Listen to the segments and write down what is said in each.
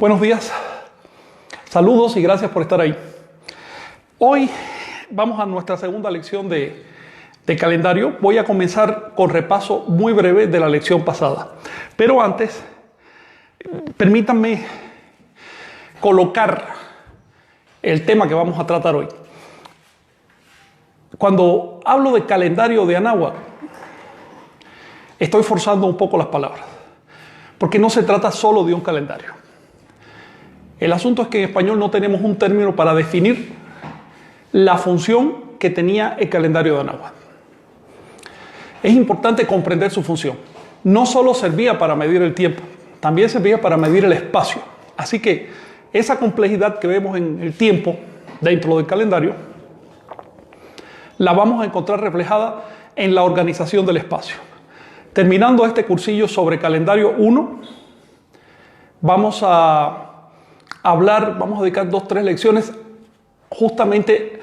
Buenos días, saludos y gracias por estar ahí. Hoy vamos a nuestra segunda lección de calendario. Voy a comenzar con repaso muy breve de la lección pasada. Pero antes, permítanme colocar el tema que vamos a tratar hoy. Cuando hablo de calendario de Anáhuac, estoy forzando un poco las palabras, porque no se trata solo de un calendario. El asunto es que en español no tenemos un término para definir la función que tenía el calendario de Anáhuac. Es importante comprender su función. No solo servía para medir el tiempo, también servía para medir el espacio. Así que esa complejidad que vemos en el tiempo dentro del calendario, la vamos a encontrar reflejada en la organización del espacio. Terminando este cursillo sobre calendario 1, vamos a dedicar 2 o 3 lecciones justamente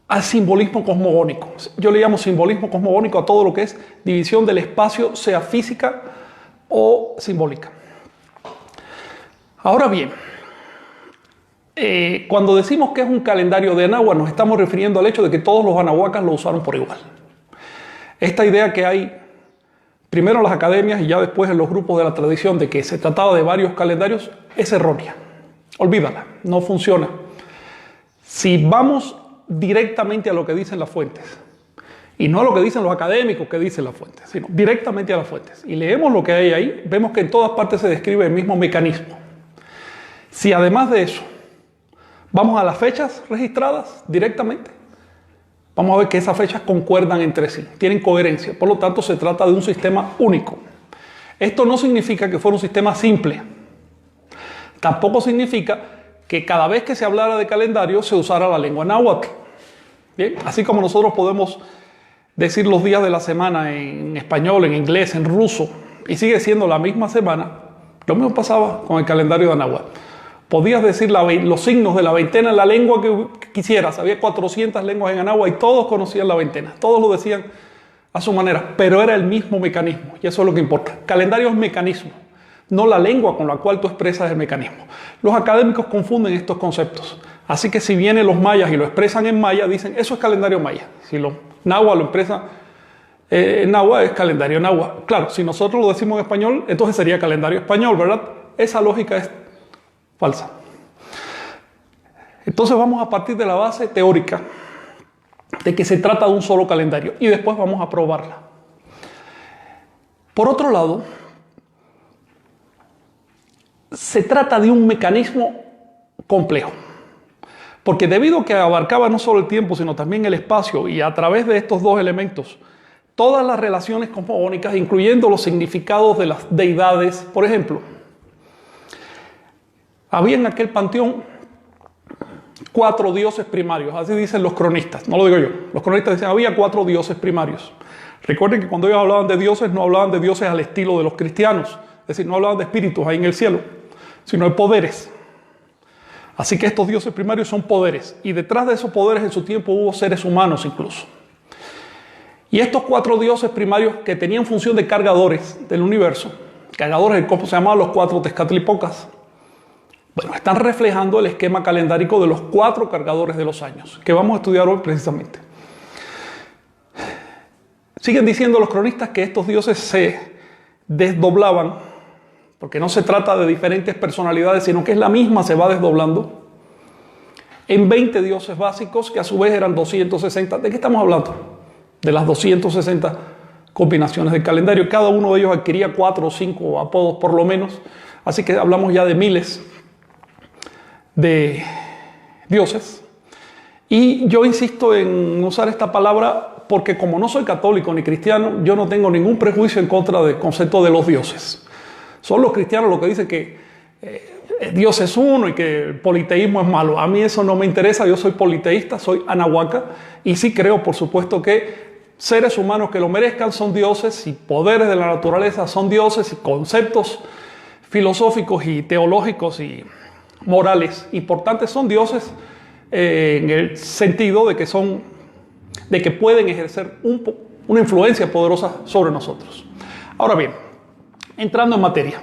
al simbolismo cosmogónico. Yo le llamo simbolismo cosmogónico a todo lo que es división del espacio, sea física o simbólica. Ahora bien, cuando decimos que es un calendario de Anáhuac, nos estamos refiriendo al hecho de que todos los anahuacas lo usaron por igual. Esta idea que hay primero en las academias y ya después en los grupos de la tradición de que se trataba de varios calendarios es errónea. Olvídala, no funciona. Si vamos directamente a lo que dicen las fuentes, y no a lo que dicen los académicos que dicen las fuentes, sino directamente a las fuentes, y leemos lo que hay ahí, vemos que en todas partes se describe el mismo mecanismo. Si además de eso vamos a las fechas registradas directamente, vamos a ver que esas fechas concuerdan entre sí, tienen coherencia, por lo tanto se trata de un sistema único. Esto no significa que fuera un sistema simple. Tampoco significa que cada vez que se hablara de calendario se usara la lengua náhuatl. Bien, así como nosotros podemos decir los días de la semana en español, en inglés, en ruso, y sigue siendo la misma semana, lo mismo pasaba con el calendario de Anáhuac. Podías decir los signos de la veintena en la lengua que quisieras. Había 400 lenguas en Anáhuac y todos conocían la veintena. Todos lo decían a su manera, pero era el mismo mecanismo, y eso es lo que importa. Calendario es mecanismo, no la lengua con la cual tú expresas el mecanismo. Los académicos confunden estos conceptos. Así que si vienen los mayas y lo expresan en maya, dicen, eso es calendario maya. Si los náhuatl lo expresan en náhuatl, es calendario náhuatl. Claro, si nosotros lo decimos en español, entonces sería calendario español, ¿verdad? Esa lógica es falsa. Entonces vamos a partir de la base teórica de que se trata de un solo calendario y después vamos a probarla. Por otro lado, se trata de un mecanismo complejo, porque debido a que abarcaba no solo el tiempo, sino también el espacio, y a través de estos dos elementos, todas las relaciones cosmogónicas, incluyendo los significados de las deidades. Por ejemplo, había en aquel panteón 4 dioses primarios, así dicen los cronistas, no lo digo yo. Los cronistas dicen, había 4 dioses primarios. Recuerden que cuando ellos hablaban de dioses, no hablaban de dioses al estilo de los cristianos, es decir, no hablaban de espíritus ahí en el cielo, sino de poderes. Así que estos dioses primarios son poderes, y detrás de esos poderes en su tiempo hubo seres humanos incluso. Y estos 4 dioses primarios que tenían función de cargadores del universo, cargadores del cosmos, se llamaban los 4 Tezcatlipocas. Bueno, están reflejando el esquema calendárico de los 4 cargadores de los años, que vamos a estudiar hoy precisamente. Siguen diciendo los cronistas que estos dioses se desdoblaban, porque no se trata de diferentes personalidades, sino que es la misma, se va desdoblando, en 20 dioses básicos, que a su vez eran 260. ¿De qué estamos hablando? De las 260 combinaciones del calendario. Cada uno de ellos adquiría 4 o 5 apodos por lo menos, así que hablamos ya de miles de dioses. Y yo insisto en usar esta palabra porque, como no soy católico ni cristiano, yo no tengo ningún prejuicio en contra del concepto de los dioses. Son los cristianos los que dicen que Dios es uno y que el politeísmo es malo. A mí eso no me interesa, yo soy politeísta, soy anahuaca, y sí creo, por supuesto, que seres humanos que lo merezcan son dioses, y poderes de la naturaleza son dioses, y conceptos filosóficos y teológicos y morales importantes son dioses, en el sentido de que pueden ejercer una influencia poderosa sobre nosotros. Ahora bien, entrando en materia,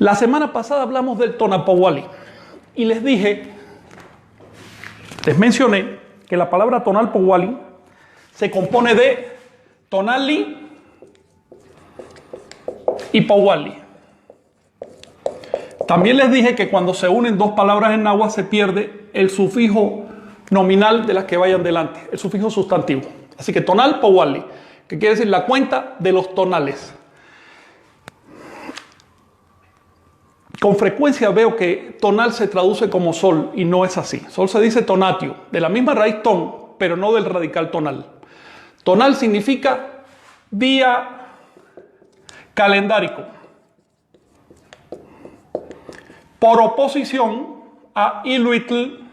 La semana pasada hablamos del Tonalpohualli y les mencioné que la palabra Tonalpohualli se compone de Tonali y Pohualli. También les dije que cuando se unen dos palabras en náhuatl se pierde el sufijo nominal de las que vayan delante, el sufijo sustantivo. Así que Tonalpohualli, que quiere decir la cuenta de los tonales. Con frecuencia veo que tonal se traduce como sol y no es así. Sol se dice tonatio, de la misma raíz ton, pero no del radical tonal. Tonal significa día calendárico. Por oposición a Iluitl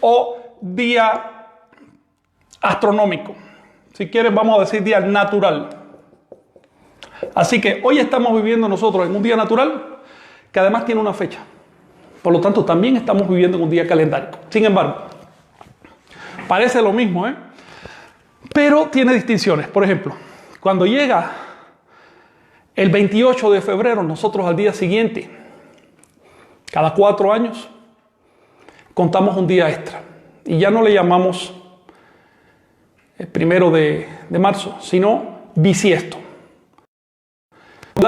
o día astronómico. Si quieren vamos a decir día natural. Así que hoy estamos viviendo nosotros en un día natural que además tiene una fecha. Por lo tanto, también estamos viviendo en un día calendárico. Sin embargo, parece lo mismo, pero tiene distinciones. Por ejemplo, cuando llega el 28 de febrero, nosotros al día siguiente, cada 4 años, contamos un día extra. Y ya no le llamamos el 1 de marzo, sino bisiesto.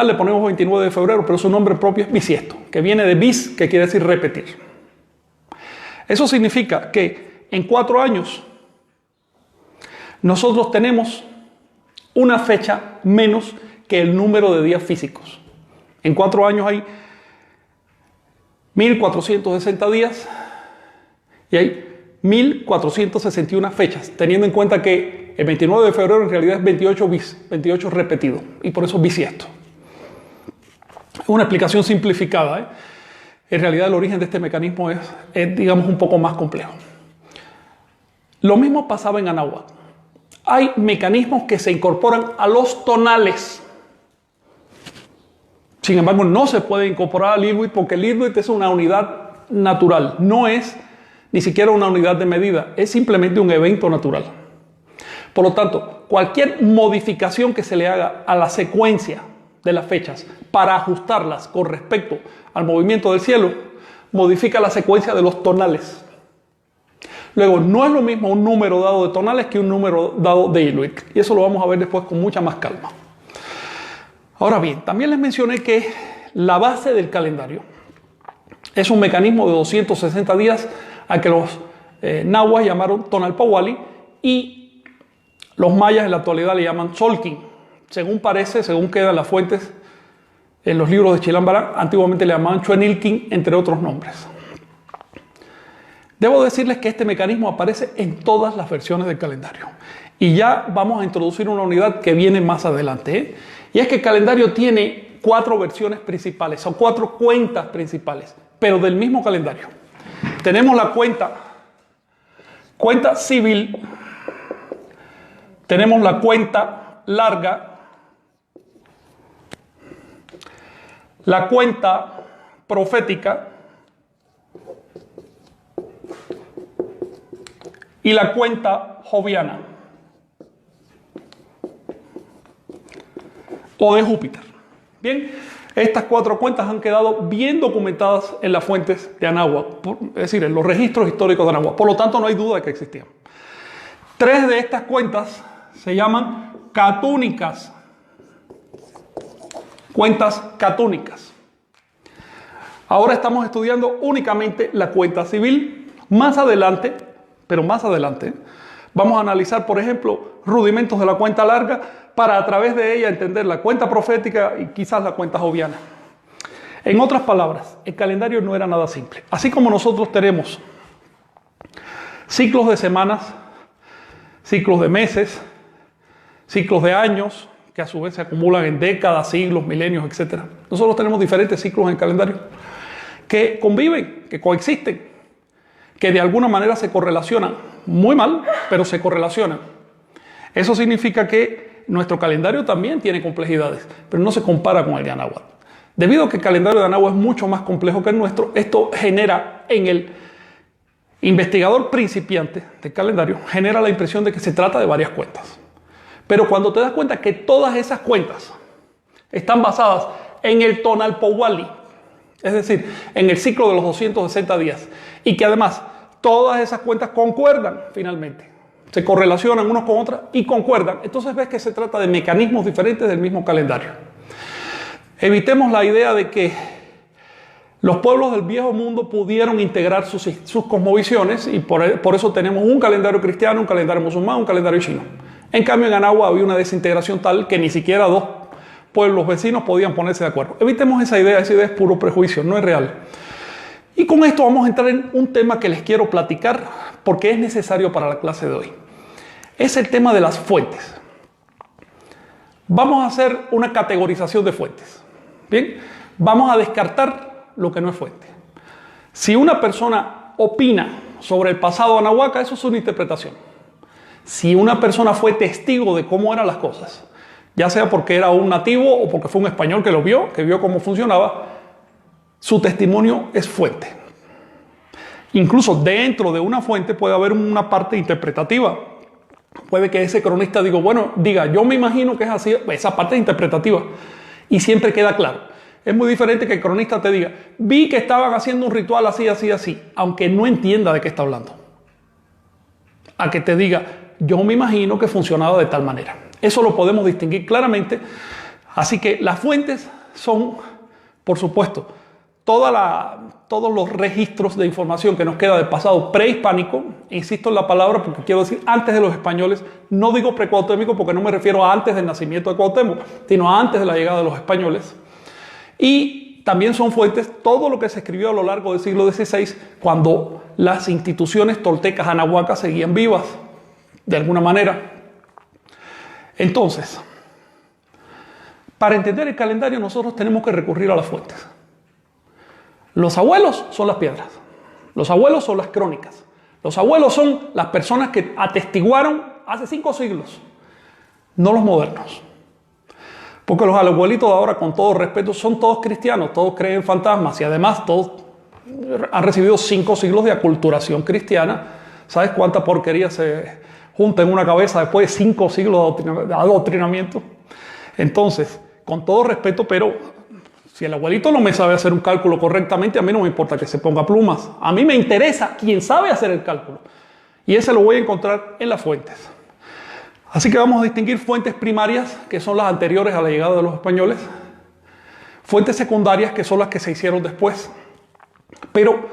Le ponemos 29 de febrero, pero su nombre propio es bisiesto, que viene de bis, que quiere decir repetir. Eso significa que en 4 años nosotros tenemos una fecha menos que el número de días físicos. En 4 años hay 1460 días y hay 1461 fechas, teniendo en cuenta que el 29 de febrero en realidad es 28 bis, 28 repetido, y por eso bisiesto. Una explicación simplificada. En realidad el origen de este mecanismo es, digamos, un poco más complejo. Lo mismo pasaba en anáhuatl. Hay mecanismos que se incorporan a los tonales. Sin embargo, no se puede incorporar al Iluit porque el Iluit es una unidad natural. No es ni siquiera una unidad de medida. Es simplemente un evento natural. Por lo tanto, cualquier modificación que se le haga a la secuencia de las fechas para ajustarlas con respecto al movimiento del cielo, modifica la secuencia de los tonales. Luego, no es lo mismo un número dado de tonales que un número dado de Iluit. Y eso lo vamos a ver después con mucha más calma. Ahora bien, también les mencioné que la base del calendario es un mecanismo de 260 días a que los nahuas llamaron Tonalpohualli y los mayas en la actualidad le llaman Tzolkin. Según parece, según quedan las fuentes en los libros de Chilam Balam, antiguamente le llamaban Chuenilkin, entre otros nombres. Debo decirles que este mecanismo aparece en todas las versiones del calendario. Y ya vamos a introducir una unidad que viene más adelante. Y es que el calendario tiene 4 versiones principales, o 4 cuentas principales, pero del mismo calendario. Tenemos la cuenta civil, tenemos la cuenta larga, la cuenta profética y la cuenta joviana o de Júpiter. Bien, estas 4 cuentas han quedado bien documentadas en las fuentes de anáhuatl, es decir, en los registros históricos de anáhuatl. Por lo tanto, no hay duda de que existían. 3 de estas cuentas se llaman catúnicas. Cuentas catúnicas. Ahora estamos estudiando únicamente la cuenta civil. Más adelante, vamos a analizar, por ejemplo, rudimentos de la cuenta larga para a través de ella entender la cuenta profética y quizás la cuenta joviana. En otras palabras, el calendario no era nada simple. Así como nosotros tenemos ciclos de semanas, ciclos de meses, ciclos de años, que a su vez se acumulan en décadas, siglos, milenios, etc. Nosotros tenemos diferentes ciclos en el calendario que conviven, que coexisten, que de alguna manera se correlacionan. Muy mal, pero se correlacionan. Eso significa que nuestro calendario también tiene complejidades, pero no se compara con el de anáhuatl. Debido a que el calendario de anáhuatl es mucho más complejo que el nuestro, esto genera en el investigador principiante del calendario, genera la impresión de que se trata de varias cuentas. Pero cuando te das cuenta que todas esas cuentas están basadas en el Tonalpowali, es decir, en el ciclo de los 260 días, y que además todas esas cuentas concuerdan finalmente, se correlacionan unos con otras y concuerdan. Entonces ves que se trata de mecanismos diferentes del mismo calendario. Evitemos la idea de que los pueblos del viejo mundo pudieron integrar sus cosmovisiones y por eso tenemos un calendario cristiano, un calendario musulmán, un calendario chino. En cambio, en Anagua había una desintegración tal que ni siquiera dos pueblos vecinos podían ponerse de acuerdo. Evitemos esa idea es puro prejuicio, no es real. Y con esto vamos a entrar en un tema que les quiero platicar porque es necesario para la clase de hoy. Es el tema de las fuentes. Vamos a hacer una categorización de fuentes. Bien, vamos a descartar lo que no es fuente. Si una persona opina sobre el pasado anahuaca, eso es una interpretación. Si una persona fue testigo de cómo eran las cosas, ya sea porque era un nativo o porque fue un español que lo vio, que vio cómo funcionaba, su testimonio es fuente. Incluso dentro de una fuente puede haber una parte interpretativa. Puede que ese cronista diga, yo me imagino que es así, esa parte es interpretativa y siempre queda claro. Es muy diferente que el cronista te diga, vi que estaban haciendo un ritual así, así, así, aunque no entienda de qué está hablando. A que te diga, yo me imagino que funcionaba de tal manera. Eso lo podemos distinguir claramente. Así que las fuentes son, por supuesto, todos los registros de información que nos queda del pasado prehispánico. Insisto en la palabra porque quiero decir antes de los españoles. No digo precuauhtémico porque no me refiero a antes del nacimiento de Cuauhtémoc, sino a antes de la llegada de los españoles. Y también son fuentes todo lo que se escribió a lo largo del siglo XVI, cuando las instituciones toltecas anahuacas seguían vivas, de alguna manera. Entonces, para entender el calendario nosotros tenemos que recurrir a las fuentes. Los abuelos son las piedras, los abuelos son las crónicas, los abuelos son las personas que atestiguaron hace 5 siglos, no los modernos. Porque los abuelitos de ahora, con todo respeto, son todos cristianos, todos creen en fantasmas y además todos han recibido 5 siglos de aculturación cristiana. ¿Sabes cuánta porquería se junta en una cabeza después de 5 siglos de adoctrinamiento? Entonces, con todo respeto, pero si el abuelito no me sabe hacer un cálculo correctamente, a mí no me importa que se ponga plumas. A mí me interesa quien sabe hacer el cálculo. Y ese lo voy a encontrar en las fuentes. Así que vamos a distinguir fuentes primarias, que son las anteriores a la llegada de los españoles, fuentes secundarias, que son las que se hicieron después, pero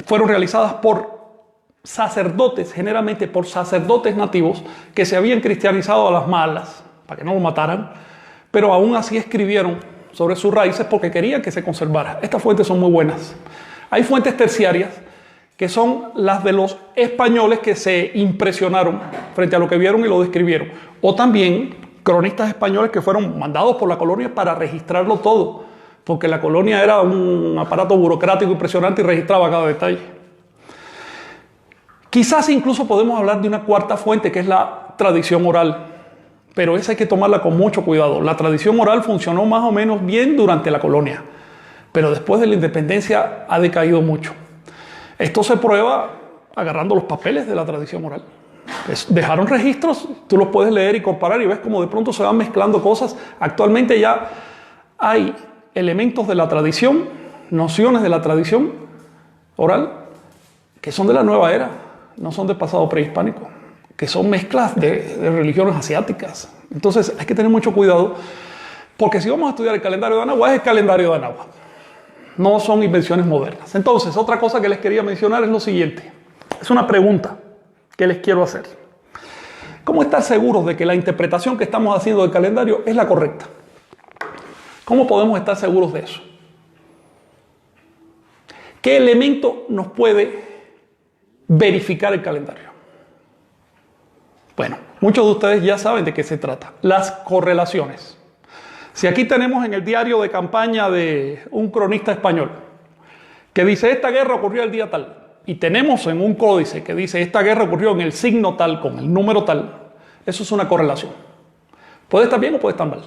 fueron realizadas por sacerdotes, generalmente por sacerdotes nativos, que se habían cristianizado a las malas, para que no lo mataran, pero aún así escribieron sobre sus raíces porque querían que se conservara. Estas fuentes son muy buenas. Hay fuentes terciarias, que son las de los españoles que se impresionaron frente a lo que vieron y lo describieron. O también cronistas españoles que fueron mandados por la colonia para registrarlo todo, porque la colonia era un aparato burocrático impresionante y registraba cada detalle. Quizás incluso podemos hablar de una cuarta fuente, que es la tradición oral, pero esa hay que tomarla con mucho cuidado. La tradición oral funcionó más o menos bien durante la colonia, pero después de la independencia ha decaído mucho. Esto se prueba agarrando los papeles de la tradición oral. Dejaron registros, tú los puedes leer y comparar y ves cómo de pronto se van mezclando cosas. Actualmente ya hay elementos de la tradición, nociones de la tradición oral, que son de la nueva era, no son del pasado prehispánico, que son mezclas de religiones asiáticas. Entonces hay que tener mucho cuidado, porque si vamos a estudiar el calendario de Anagua, es el calendario de Anagua. No son invenciones modernas. Entonces, otra cosa que les quería mencionar es lo siguiente. Es una pregunta que les quiero hacer. ¿Cómo estar seguros de que la interpretación que estamos haciendo del calendario es la correcta? ¿Cómo podemos estar seguros de eso? ¿Qué elemento nos puede verificar el calendario? Bueno, muchos de ustedes ya saben de qué se trata. Las correlaciones. Si aquí tenemos en el diario de campaña de un cronista español que dice esta guerra ocurrió el día tal, y tenemos en un códice que dice esta guerra ocurrió en el signo tal, con el número tal, eso es una correlación. Puede estar bien o puede estar mal,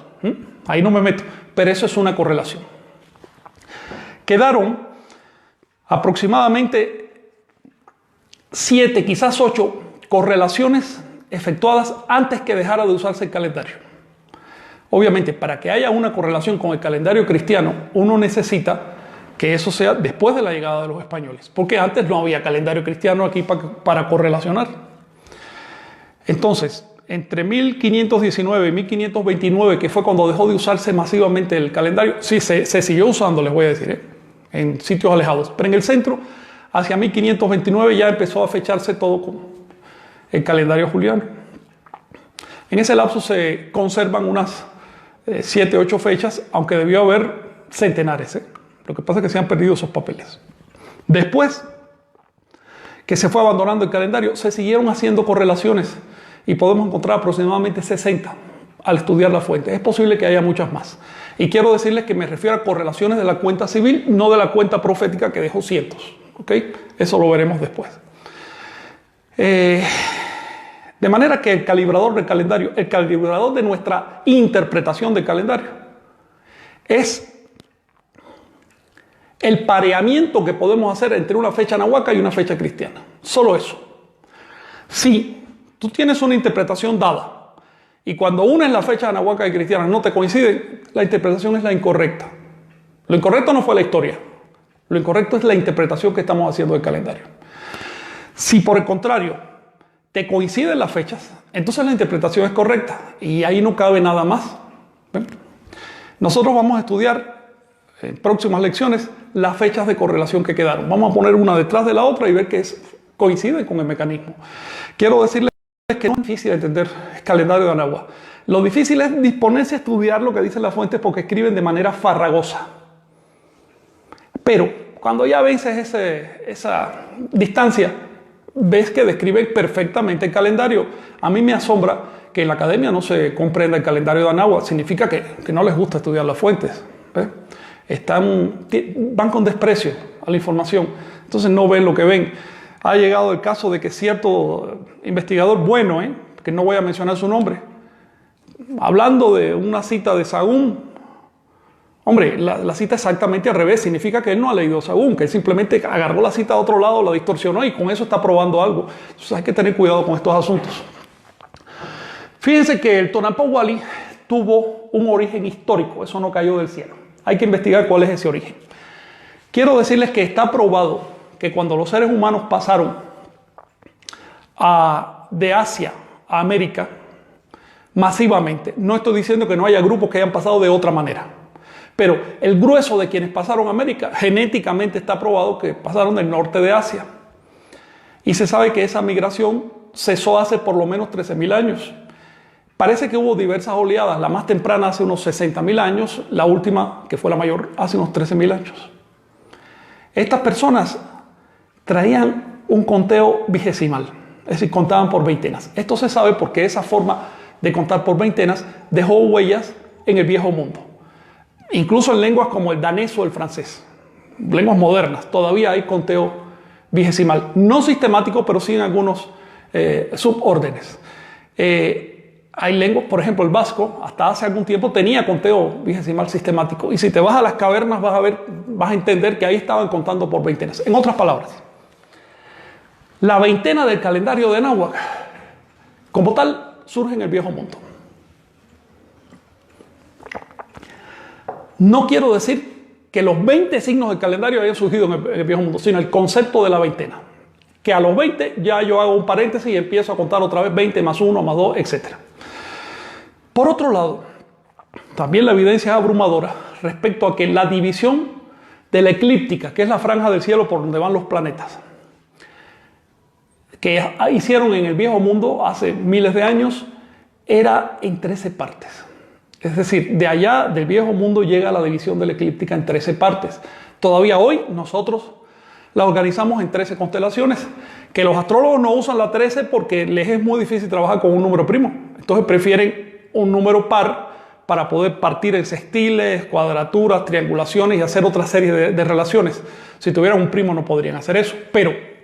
ahí no me meto, pero eso es una correlación. Quedaron aproximadamente 7, quizás 8 correlaciones efectuadas antes que dejara de usarse el calendario. Obviamente, para que haya una correlación con el calendario cristiano, uno necesita que eso sea después de la llegada de los españoles, porque antes no había calendario cristiano aquí para correlacionar. Entonces, entre 1519 y 1529, que fue cuando dejó de usarse masivamente el calendario, sí, se siguió usando, les voy a decir, en sitios alejados, pero en el centro, hacia 1529 ya empezó a fecharse todo con el calendario juliano. En ese lapso se conservan unas 7, 8 fechas, aunque debió haber centenares. Lo que pasa es que se han perdido esos papeles. Después que se fue abandonando el calendario, se siguieron haciendo correlaciones y podemos encontrar aproximadamente 60 al estudiar la fuente. Es posible que haya muchas más. Y quiero decirles que me refiero a correlaciones de la cuenta civil, no de la cuenta profética que dejó cientos. ¿Okay? Eso lo veremos después. De manera que el calibrador del calendario, el calibrador de nuestra interpretación del calendario, es el pareamiento que podemos hacer entre una fecha nahuaca y una fecha cristiana. Solo eso. Si tú tienes una interpretación dada y cuando unes la fecha nahuaca y cristiana no te coinciden, la interpretación es la incorrecta. Lo incorrecto no fue la historia. Lo incorrecto es la interpretación que estamos haciendo del calendario. Si por el contrario te coinciden las fechas, entonces la interpretación es correcta y ahí no cabe nada más. ¿Ven? Nosotros vamos a estudiar en próximas lecciones las fechas de correlación que quedaron. Vamos a poner una detrás de la otra y ver que coinciden con el mecanismo. Quiero decirles que no es difícil entender el calendario de Anáhuac. Lo difícil es disponerse a estudiar lo que dicen las fuentes porque escriben de manera farragosa. Pero cuando ya vences esa distancia, ves que describen perfectamente el calendario. A mí me asombra que en la academia no se comprenda el calendario de Anáhuac. Significa que no les gusta estudiar las fuentes. ¿Ves? Van con desprecio a la información. Entonces no ven lo que ven. Ha llegado el caso de que cierto investigador bueno, que no voy a mencionar su nombre, hablando de una cita de Sahagún, hombre, la cita exactamente al revés. Significa que él no ha leído Sahagún, que él simplemente agarró la cita a otro lado, la distorsionó y con eso está probando algo. Entonces hay que tener cuidado con estos asuntos. Fíjense que el Tonapó Wali tuvo un origen histórico. Eso no cayó del cielo. Hay que investigar cuál es ese origen. Quiero decirles que está probado que cuando los seres humanos pasaron de Asia a América masivamente, no estoy diciendo que no haya grupos que hayan pasado de otra manera, pero el grueso de quienes pasaron a América genéticamente está probado que pasaron del norte de Asia. Y se sabe que esa migración cesó hace por lo menos 13.000 años. Parece que hubo diversas oleadas, la más temprana hace unos 60.000 años, la última, que fue la mayor, hace unos 13.000 años. Estas personas traían un conteo vigesimal, es decir, contaban por veintenas. Esto se sabe porque esa forma de contar por veintenas dejó huellas en el viejo mundo. Incluso en lenguas como el danés o el francés, lenguas modernas, todavía hay conteo vigesimal. No sistemático, pero sí en algunos subórdenes. Hay lenguas, por ejemplo el vasco, hasta hace algún tiempo tenía conteo vigesimal sistemático. Y si te vas a las cavernas vas a entender que ahí estaban contando por veintenas. En otras palabras, la veintena del calendario de Anáhuac, como tal, surge en el viejo mundo. No quiero decir que los 20 signos del calendario hayan surgido en el viejo mundo, sino el concepto de la veintena. Que a los 20 ya yo hago un paréntesis y empiezo a contar otra vez 20 más 1 más 2, etc. Por otro lado, también la evidencia es abrumadora respecto a que la división de la eclíptica, que es la franja del cielo por donde van los planetas, que hicieron en el viejo mundo hace miles de años, era en 13 partes. Es decir, de allá del viejo mundo llega la división de la eclíptica en 13 partes. Todavía hoy nosotros la organizamos en 13 constelaciones, que los astrólogos no usan la 13 porque les es muy difícil trabajar con un número primo. Entonces prefieren un número par para poder partir en sextiles, cuadraturas, triangulaciones y hacer otra serie de relaciones. Si tuvieran un primo no podrían hacer eso. Pero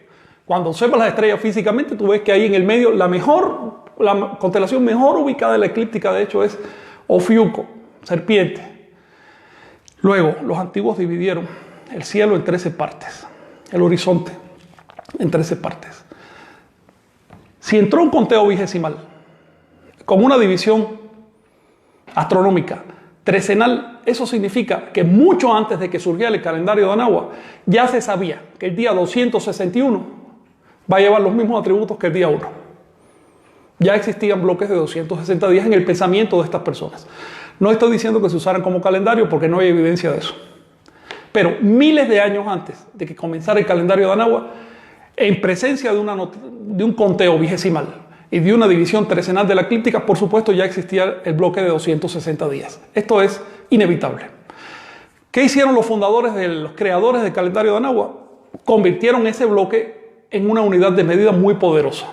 cuando observas las estrellas físicamente, tú ves que ahí en el medio la constelación mejor ubicada en la eclíptica, de hecho, es Ofiuco, serpiente. Luego, los antiguos dividieron el cielo en 13 partes, el horizonte en 13 partes. Si entró un conteo vigesimal con una división astronómica trecenal, eso significa que mucho antes de que surgiera el calendario de Anáhuac, ya se sabía que el día 261 va a llevar los mismos atributos que el día 1. Ya existían bloques de 260 días en el pensamiento de estas personas. No estoy diciendo que se usaran como calendario porque no hay evidencia de eso. Pero miles de años antes de que comenzara el calendario de Anáhuac, en presencia de un conteo vigesimal y de una división trecenal de la eclíptica, por supuesto ya existía el bloque de 260 días. Esto es inevitable. ¿Qué hicieron los fundadores, los creadores del calendario de Anáhuac? Convirtieron ese bloque en una unidad de medida muy poderosa,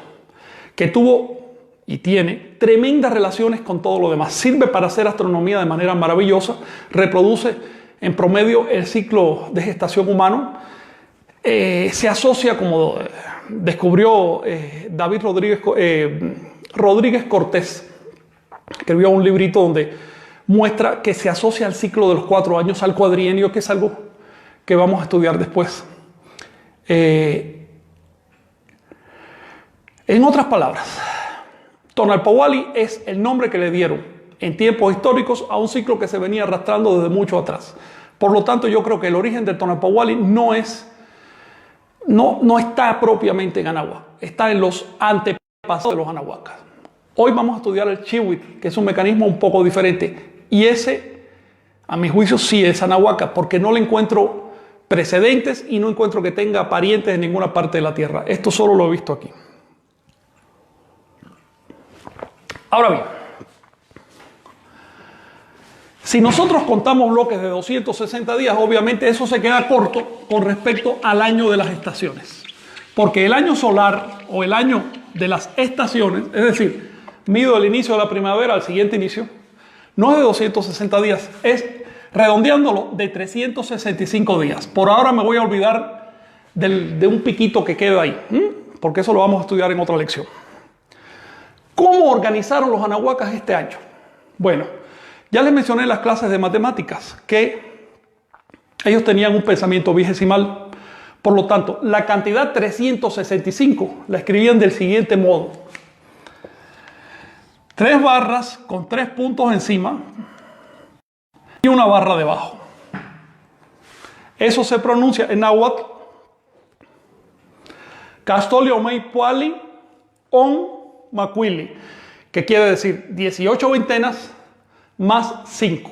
que tuvo y tiene tremendas relaciones con todo lo demás. Sirve para hacer astronomía de manera maravillosa, reproduce en promedio el ciclo de gestación humano, se asocia, como descubrió David Rodríguez Cortés, escribió un librito donde muestra que se asocia al ciclo de los 4 años, al cuadrienio, que es algo que vamos a estudiar después. En otras palabras, Tonalpohualli es el nombre que le dieron en tiempos históricos a un ciclo que se venía arrastrando desde mucho atrás. Por lo tanto, yo creo que el origen del Tonalpohualli no está propiamente en Anáhuac, está en los antepasados de los anahuacas. Hoy vamos a estudiar el chihuitl, que es un mecanismo un poco diferente. Y ese, a mi juicio, sí es anahuaca, porque no le encuentro precedentes y no encuentro que tenga parientes en ninguna parte de la Tierra. Esto solo lo he visto aquí. Ahora bien, si nosotros contamos bloques de 260 días, obviamente eso se queda corto con respecto al año de las estaciones. Porque el año solar o el año de las estaciones, es decir, mido el inicio de la primavera al siguiente inicio, no es de 260 días, es redondeándolo de 365 días. Por ahora me voy a olvidar de un piquito que queda ahí, porque eso lo vamos a estudiar en otra lección. ¿Cómo organizaron los anahuacas este año? Bueno, ya les mencioné en las clases de matemáticas que ellos tenían un pensamiento vigesimal. Por lo tanto, la cantidad 365 la escribían del siguiente modo. 3 barras con 3 puntos encima y una barra debajo. Eso se pronuncia en náhuatl Castoliomeipuali on Macuili, que quiere decir 18 veintenas más 5.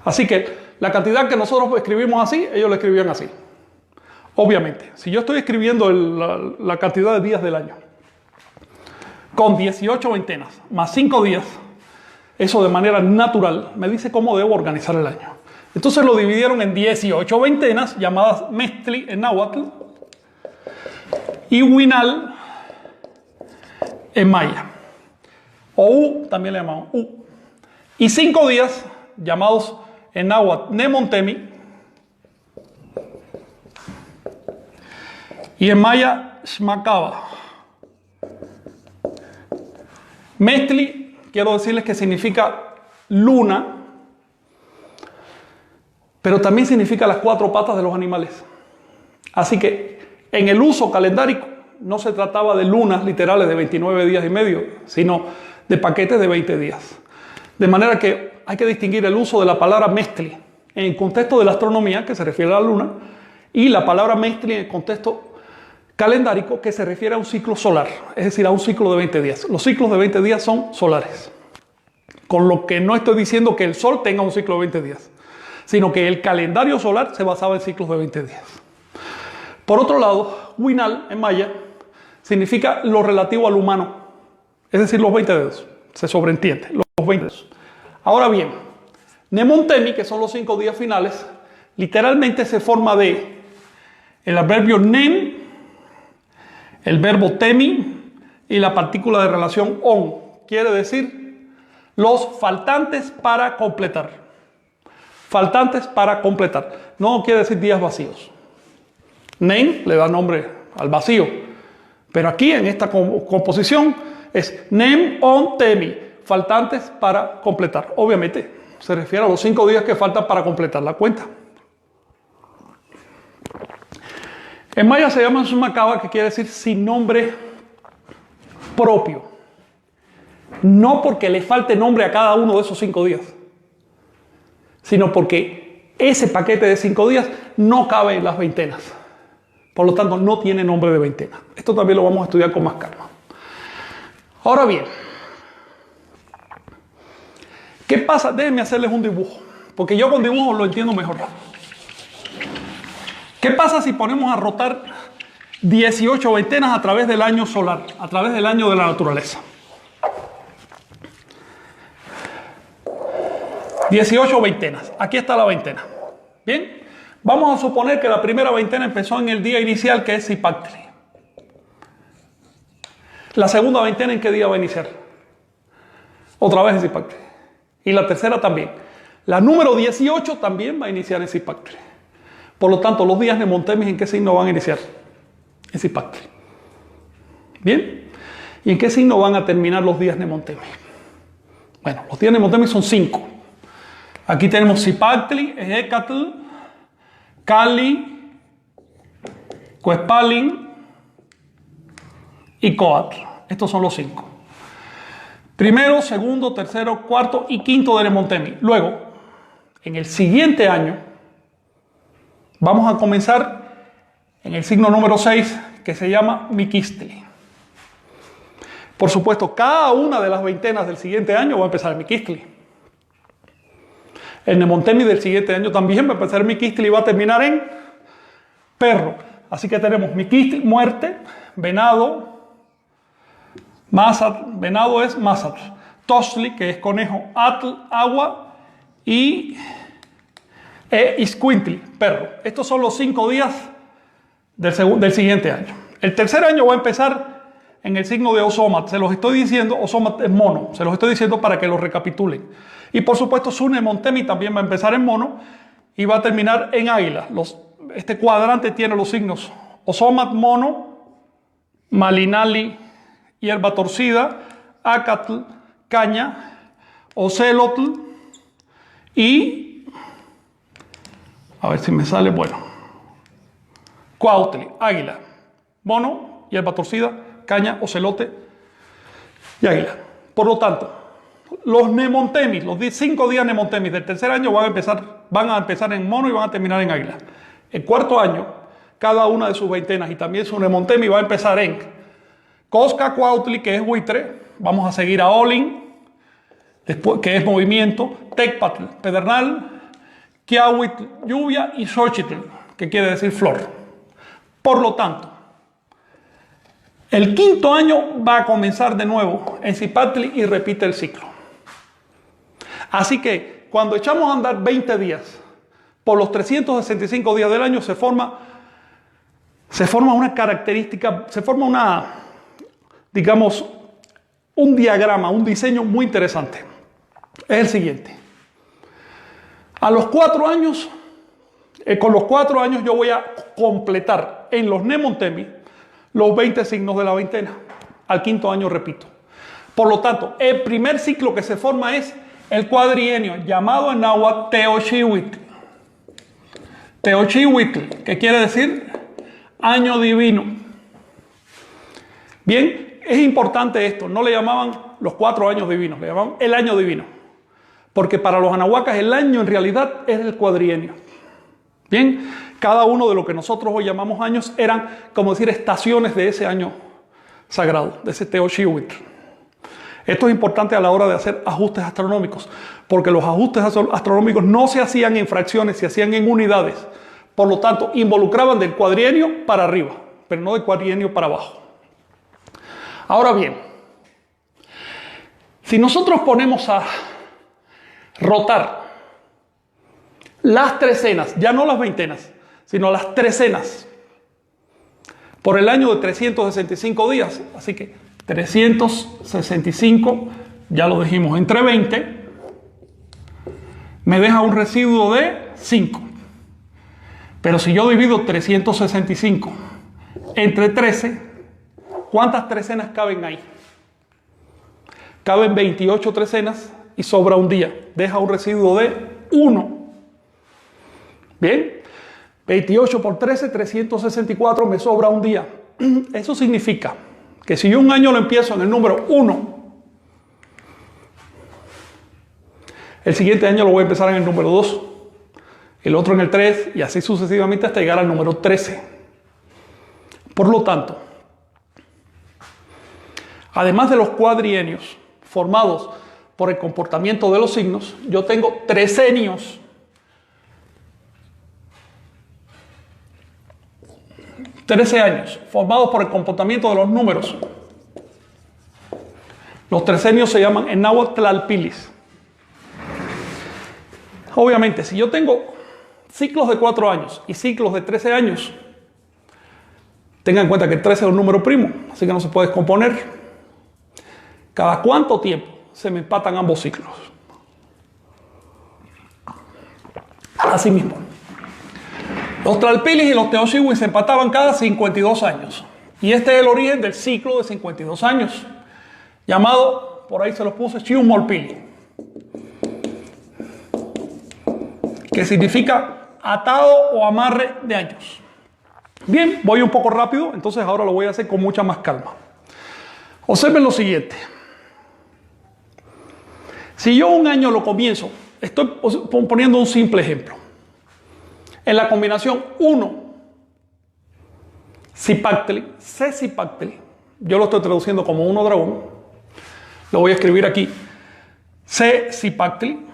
Así que la cantidad que nosotros escribimos así, ellos lo escribían así. Obviamente, si yo estoy escribiendo la cantidad de días del año con 18 veintenas más 5 días, eso de manera natural me dice cómo debo organizar el año. Entonces lo dividieron en 18 veintenas llamadas mestli en náhuatl y huinal en maya, o U, también le llamamos U, y 5 días llamados en náhuatl nemontemi y en maya shmakaba. Mestli, quiero decirles que significa luna, pero también significa las 4 patas de los animales. Así que en el uso calendárico no se trataba de lunas literales de 29 días y medio, sino de paquetes de 20 días. De manera que hay que distinguir el uso de la palabra mestli en el contexto de la astronomía, que se refiere a la luna, y la palabra mestli en el contexto calendárico, que se refiere a un ciclo solar, es decir, a un ciclo de 20 días. Los ciclos de 20 días son solares. Con lo que no estoy diciendo que el Sol tenga un ciclo de 20 días, sino que el calendario solar se basaba en ciclos de 20 días. Por otro lado, huinal en maya significa lo relativo al humano, es decir, los 20 dedos, se sobreentiende, los 20 dedos. Ahora bien, nemontemi, que son los 5 días finales, literalmente se forma de el adverbio nem, el verbo temi y la partícula de relación on, quiere decir los faltantes para completar. Faltantes para completar, no quiere decir días vacíos. Nem le da nombre al vacío, pero aquí en esta composición es nem on temi, faltantes para completar. Obviamente se refiere a los 5 días que faltan para completar la cuenta. En maya se llama shmakaba, que quiere decir sin nombre propio. No porque le falte nombre a cada uno de esos 5 días, sino porque ese paquete de 5 días no cabe en las veintenas. Por lo tanto, no tiene nombre de veintena. Esto también lo vamos a estudiar con más calma. Ahora bien, ¿qué pasa? Déjenme hacerles un dibujo, porque yo con dibujos lo entiendo mejor. ¿Qué pasa si ponemos a rotar 18 veintenas a través del año solar, a través del año de la naturaleza? 18 veintenas. Aquí está la veintena. Bien, vamos a suponer que la primera veintena empezó en el día inicial, que es Zipactli. La segunda veintena, ¿en qué día va a iniciar? Otra vez en Zipactli. Y la tercera también. La número 18 también va a iniciar en Zipactli. Por lo tanto, los días Nemontemis, ¿en qué signo van a iniciar? En Zipactli. ¿Bien? ¿Y en qué signo van a terminar los días Nemontemis? Bueno, los días Nemontemis son 5. Aquí tenemos Zipactli, Ejecatl, Cali, Cuespalin y Coatl. Estos son los 5. Primero, segundo, tercero, cuarto y quinto de Nemontemi. Luego, en el siguiente año, vamos a comenzar en el signo número 6, que se llama Miquistli. Por supuesto, cada una de las veintenas del siguiente año va a empezar en Miquistli. El Nemontemi del siguiente año también va a empezar en Miquistli y va a terminar en Perro. Así que tenemos Miquistli, muerte, venado, Mazatl, venado es Mazatl, Toxtli, que es conejo, Atl, agua, y Iscuintli, perro. Estos son los 5 días del siguiente año. El tercer año va a empezar en el signo de Osomat. Se los estoy diciendo, Osomat es mono, se los estoy diciendo para que lo recapitulen. Y por supuesto, su Nemontemi también va a empezar en mono y va a terminar en águila. Este cuadrante tiene los signos Osomat, mono, Malinali, hierba torcida, Acatl, caña, Ocelotl y, a ver si me sale, bueno, Cuautli, águila, mono, hierba torcida, caña, ocelote y águila. Por lo tanto, los Nemontemis, los 5 días Nemontemis del tercer año van a empezar en mono y van a terminar en águila. El cuarto año, cada una de sus veintenas y también su Nemontemi va a empezar en Cosca, Cuautli, que es buitre. Vamos a seguir a Olin, después, que es movimiento, Tecpatl, pedernal, Quiahuitl, lluvia, y Xochitl, que quiere decir flor. Por lo tanto, el quinto año va a comenzar de nuevo en Zipactli y repite el ciclo. Así que cuando echamos a andar 20 días por los 365 días del año, se forma una característica, digamos, un diagrama, un diseño muy interesante. Es el siguiente. A los 4 años, con los 4 años yo voy a completar en los Nemontemi los 20 signos de la veintena. Al quinto año repito. Por lo tanto, el primer ciclo que se forma es el cuadrienio, llamado en náhuatl Teochihuitl. Teochihuitl, que quiere decir año divino. Bien, es importante esto. No le llamaban los 4 años divinos, le llamaban el año divino. Porque para los anahuacas el año en realidad es el cuadrienio. Bien, cada uno de lo que nosotros hoy llamamos años eran, como decir, estaciones de ese año sagrado, de ese Teochihuitl. Esto es importante a la hora de hacer ajustes astronómicos, porque los ajustes astronómicos no se hacían en fracciones, se hacían en unidades. Por lo tanto, involucraban del cuadrienio para arriba, pero no del cuadrienio para abajo. Ahora bien, si nosotros ponemos a rotar las trecenas, ya no las veintenas, sino las trecenas, por el año de 365 días, así que 365, ya lo dijimos, entre 20, me deja un residuo de 5. Pero si yo divido 365 entre 13, ¿cuántas trecenas caben ahí? Caben 28 trecenas y sobra un día. Deja un residuo de 1. Bien, 28 por 13, 364, me sobra un día. Eso significa que si yo un año lo empiezo en el número 1 El siguiente año lo voy a empezar en el número 2, el otro en el 3 y así sucesivamente hasta llegar al número 13. Por lo tanto, además de los cuadrienios formados por el comportamiento de los signos, yo tengo trecenios. 13 años, formados por el comportamiento de los números. Los trecenios se llaman en náhuatl tlalpilis. Obviamente, si yo tengo ciclos de 4 años y ciclos de 13 años, tengan en cuenta que el 13 es un número primo, así que no se puede descomponer. ¿Cada cuánto tiempo se me empatan ambos ciclos? Así mismo. Los tlalpilis y los teoxiwin se empataban cada 52 años. Y este es el origen del ciclo de 52 años, llamado, por ahí se los puse, Xiumolpili, que significa atado o amarre de años. Bien, voy un poco rápido, entonces ahora lo voy a hacer con mucha más calma. Observen lo siguiente. Si yo un año lo comienzo, estoy poniendo un simple ejemplo. En la combinación 1, Cipactli, C-Cipactli, yo lo estoy traduciendo como 1 dragón, lo voy a escribir aquí, C-Cipactli.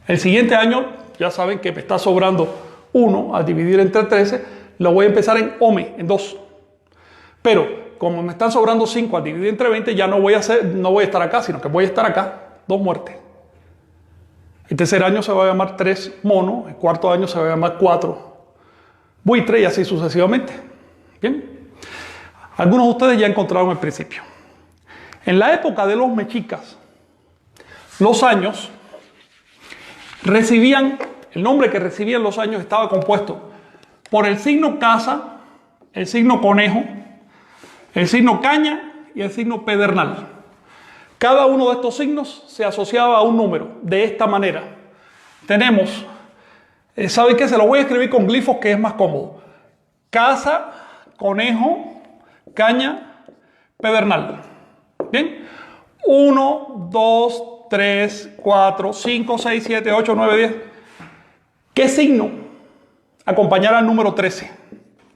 El siguiente año, ya saben que me está sobrando 1 al dividir entre 13, lo voy a empezar en Ome, en 2. Pero como me están sobrando 5 al dividir entre 20, ya no voy a estar acá, sino que voy a estar acá, 2 muertes. El tercer año se va a llamar 3 mono, el cuarto año se va a llamar 4 buitre y así sucesivamente. Bien. Algunos de ustedes ya encontraron el principio. En la época de los mexicas, los años recibían, el nombre que recibían los años estaba compuesto por el signo casa, el signo conejo, el signo caña y el signo pedernal. Cada uno de estos signos se asociaba a un número de esta manera. Tenemos, ¿saben qué? Se lo voy a escribir con glifos que es más cómodo. Casa, conejo, caña, pedernal. Bien. 1, 2, 3, 4, 5, 6, 7, 8, 9, 10. ¿Qué signo acompañará al número 13?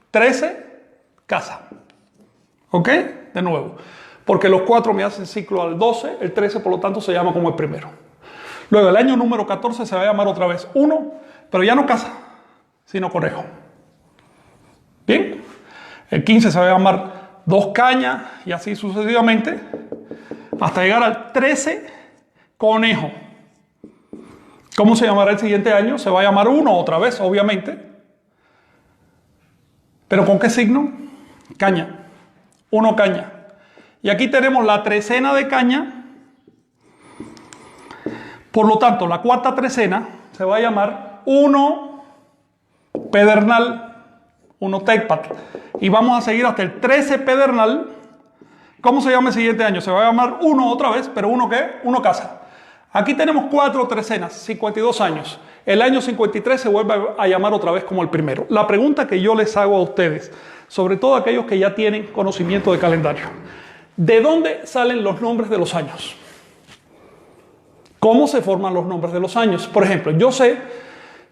13, casa. ¿Ok? De nuevo. Porque los 4 me hacen ciclo al 12, el 13 por lo tanto se llama como el primero. Luego el año número 14 se va a llamar otra vez 1, pero ya no casa, sino conejo. Bien. El 15 se va a llamar 2 cañas y así sucesivamente hasta llegar al 13 conejo. ¿Cómo se llamará el siguiente año? Se va a llamar 1 otra vez, obviamente. ¿Pero con qué signo? Caña. 1 caña. Y aquí tenemos la trecena de caña. Por lo tanto, la cuarta trecena se va a llamar 1 pedernal, 1 tecpat. Y vamos a seguir hasta el 13 pedernal. ¿Cómo se llama el siguiente año? Se va a llamar 1 otra vez, pero 1 ¿qué? 1 casa. Aquí tenemos 4 trecenas, 52 años. El año 53 se vuelve a llamar otra vez como el primero. La pregunta que yo les hago a ustedes, sobre todo aquellos que ya tienen conocimiento de calendario, ¿de dónde salen los nombres de los años? ¿Cómo se forman los nombres de los años? Por ejemplo, yo sé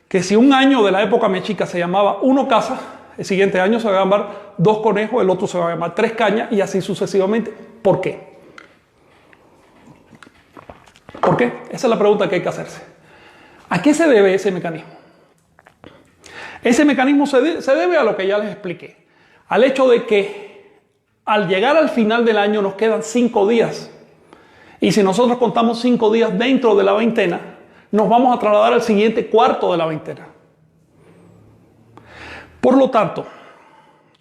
que si un año de la época mexica se llamaba 1 casa, el siguiente año se va a llamar 2 conejos, el otro se va a llamar 3 cañas y así sucesivamente. ¿Por qué? ¿Por qué? Esa es la pregunta que hay que hacerse. ¿A qué se debe ese mecanismo? Ese mecanismo se debe a lo que ya les expliqué. Al hecho de que al llegar al final del año nos quedan 5 días. Y si nosotros contamos 5 días dentro de la veintena, nos vamos a trasladar al siguiente cuarto de la veintena. Por lo tanto,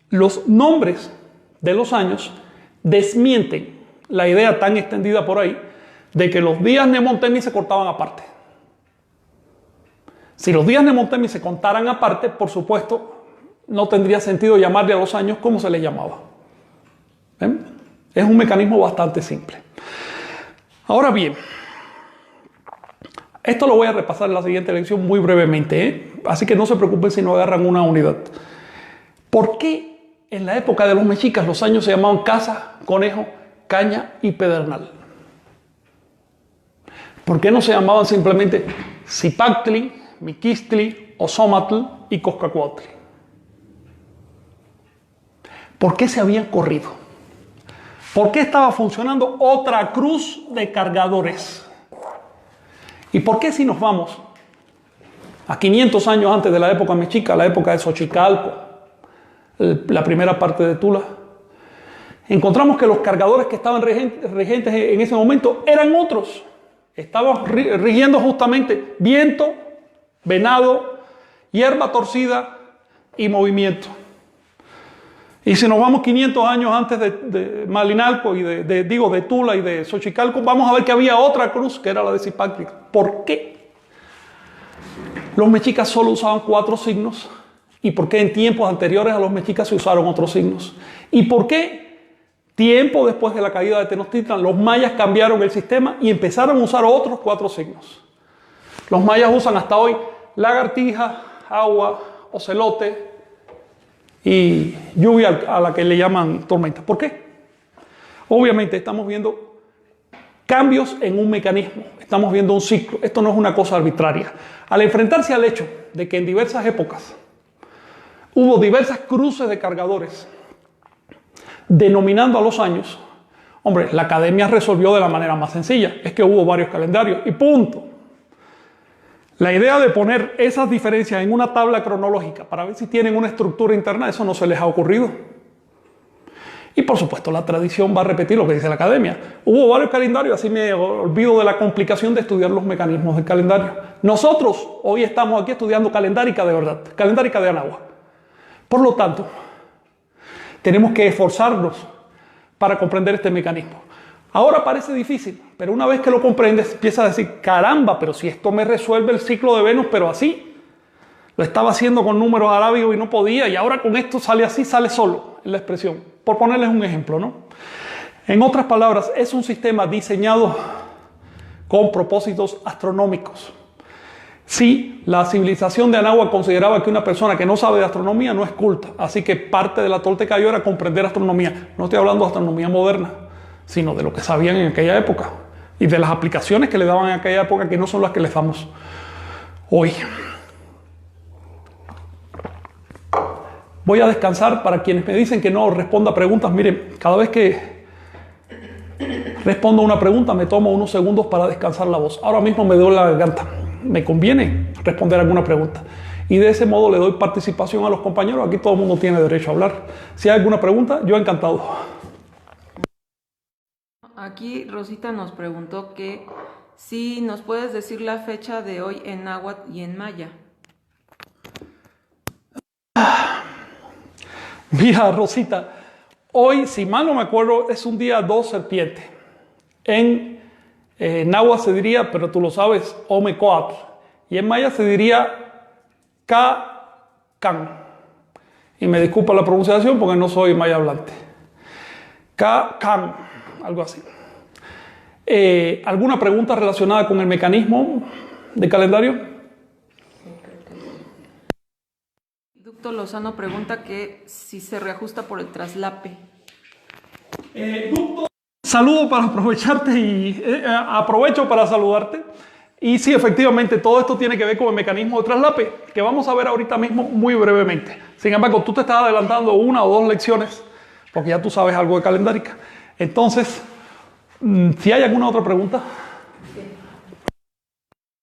los nombres de los años desmienten la idea tan extendida por ahí de que los días Nemontemi se cortaban aparte. Si los días Nemontemi se contaran aparte, por supuesto, no tendría sentido llamarle a los años como se les llamaba. ¿Ven? Es un mecanismo bastante simple. Ahora bien, esto lo voy a repasar en la siguiente lección muy brevemente, ¿eh? Así que no se preocupen si no agarran una unidad. ¿Por qué en la época de los mexicas los años se llamaban casa, conejo, caña y pedernal? ¿Por qué no se llamaban simplemente Zipactli, Miquistli, Ozomatl y Coscacuautli? ¿Por qué se habían corrido? ¿Por qué estaba funcionando otra cruz de cargadores? ¿Y por qué si nos vamos a 500 años antes de la época mexica, la época de Xochicalco, la primera parte de Tula, encontramos que los cargadores que estaban regentes en ese momento eran otros? Estaban rigiendo justamente viento, venado, hierba torcida y movimiento. Y si nos vamos 500 años antes de Malinalco y de Tula y de Xochicalco, vamos a ver que había otra cruz que era la de Zipactli. ¿Por qué? Los mexicas solo usaban 4 signos. ¿Y por qué en tiempos anteriores a los mexicas se usaron otros signos? ¿Y por qué tiempo después de la caída de Tenochtitlan los mayas cambiaron el sistema y empezaron a usar otros 4 signos? Los mayas usan hasta hoy lagartija, agua, ocelote y lluvia a la que le llaman tormenta. ¿Por qué? Obviamente estamos viendo cambios en un mecanismo, estamos viendo un ciclo. Esto no es una cosa arbitraria. Al enfrentarse al hecho de que en diversas épocas hubo diversas cruces de cargadores denominando a los años, hombre, la academia resolvió de la manera más sencilla, es que hubo varios calendarios y punto. La idea de poner esas diferencias en una tabla cronológica para ver si tienen una estructura interna, eso no se les ha ocurrido. Y por supuesto la tradición va a repetir lo que dice la academia. Hubo varios calendarios, así me olvido de la complicación de estudiar los mecanismos del calendario. Nosotros hoy estamos aquí estudiando calendárica de verdad, calendárica de Anáhuac. Por lo tanto, tenemos que esforzarnos para comprender este mecanismo. Ahora parece difícil, pero una vez que lo comprendes, empiezas a decir, caramba, pero si esto me resuelve el ciclo de Venus, pero así. Lo estaba haciendo con números arábigos y no podía, y ahora con esto sale así, sale solo en la expresión. Por ponerles un ejemplo, ¿no? En otras palabras, es un sistema diseñado con propósitos astronómicos. Sí, la civilización de Anáhuac consideraba que una persona que no sabe de astronomía no es culta, así que parte de la Toltecayo era comprender astronomía. No estoy hablando de astronomía moderna, sino de lo que sabían en aquella época y de las aplicaciones que le daban en aquella época que no son las que les damos hoy. Voy a descansar. Para quienes me dicen que no responda a preguntas, miren, cada vez que respondo a una pregunta me tomo unos segundos para descansar la voz. Ahora mismo me duele la garganta, me conviene responder alguna pregunta y de ese modo le doy participación a los compañeros. Aquí todo el mundo tiene derecho a hablar. Si hay alguna pregunta, yo encantado. Aquí Rosita nos preguntó que si nos puedes decir la fecha de hoy en náhuatl y en maya. Mira, Rosita, hoy, si mal no me acuerdo, es un día 2 serpiente. En náhuatl se diría, pero tú lo sabes, Omecoatl. Y en maya se diría Ca-Can. Y me disculpa la pronunciación porque no soy maya hablante. Ca-Can, algo así. ¿Alguna pregunta relacionada con el mecanismo de calendario? Ducto Lozano pregunta que si se reajusta por el traslape. Ducto, saludo para aprovecharte y aprovecho para saludarte. Y sí, efectivamente, todo esto tiene que ver con el mecanismo de traslape, que vamos a ver ahorita mismo muy brevemente. Sin embargo, tú te estás adelantando 1 o 2 lecciones, porque ya tú sabes algo de calendárica. Entonces, si hay alguna otra pregunta.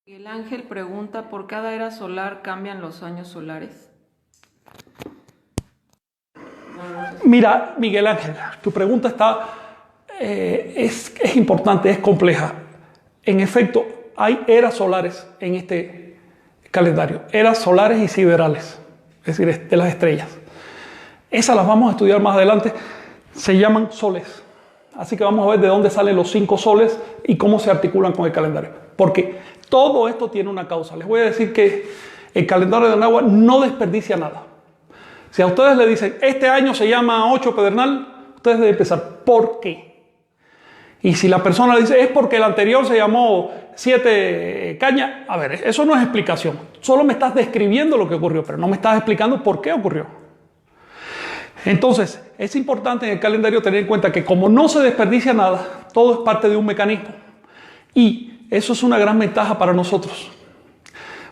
El Ángel pregunta, ¿por cada era solar cambian los años solares? Mira, Miguel Ángel, tu pregunta está, es importante, es compleja. En efecto, hay eras solares en este calendario, eras solares y siderales, es decir, de las estrellas. Esas las vamos a estudiar más adelante, se llaman soles. Así que vamos a ver de dónde salen los 5 soles y cómo se articulan con el calendario. Porque todo esto tiene una causa. Les voy a decir que el calendario de Anáhuac no desperdicia nada. Si a ustedes le dicen, este año se llama 8 Pedernal, ustedes deben pensar, ¿por qué? Y si la persona le dice, es porque el anterior se llamó 7 Caña, a ver, eso no es explicación. Solo me estás describiendo lo que ocurrió, pero no me estás explicando por qué ocurrió. Entonces, es importante en el calendario tener en cuenta que como no se desperdicia nada, todo es parte de un mecanismo. Y eso es una gran ventaja para nosotros.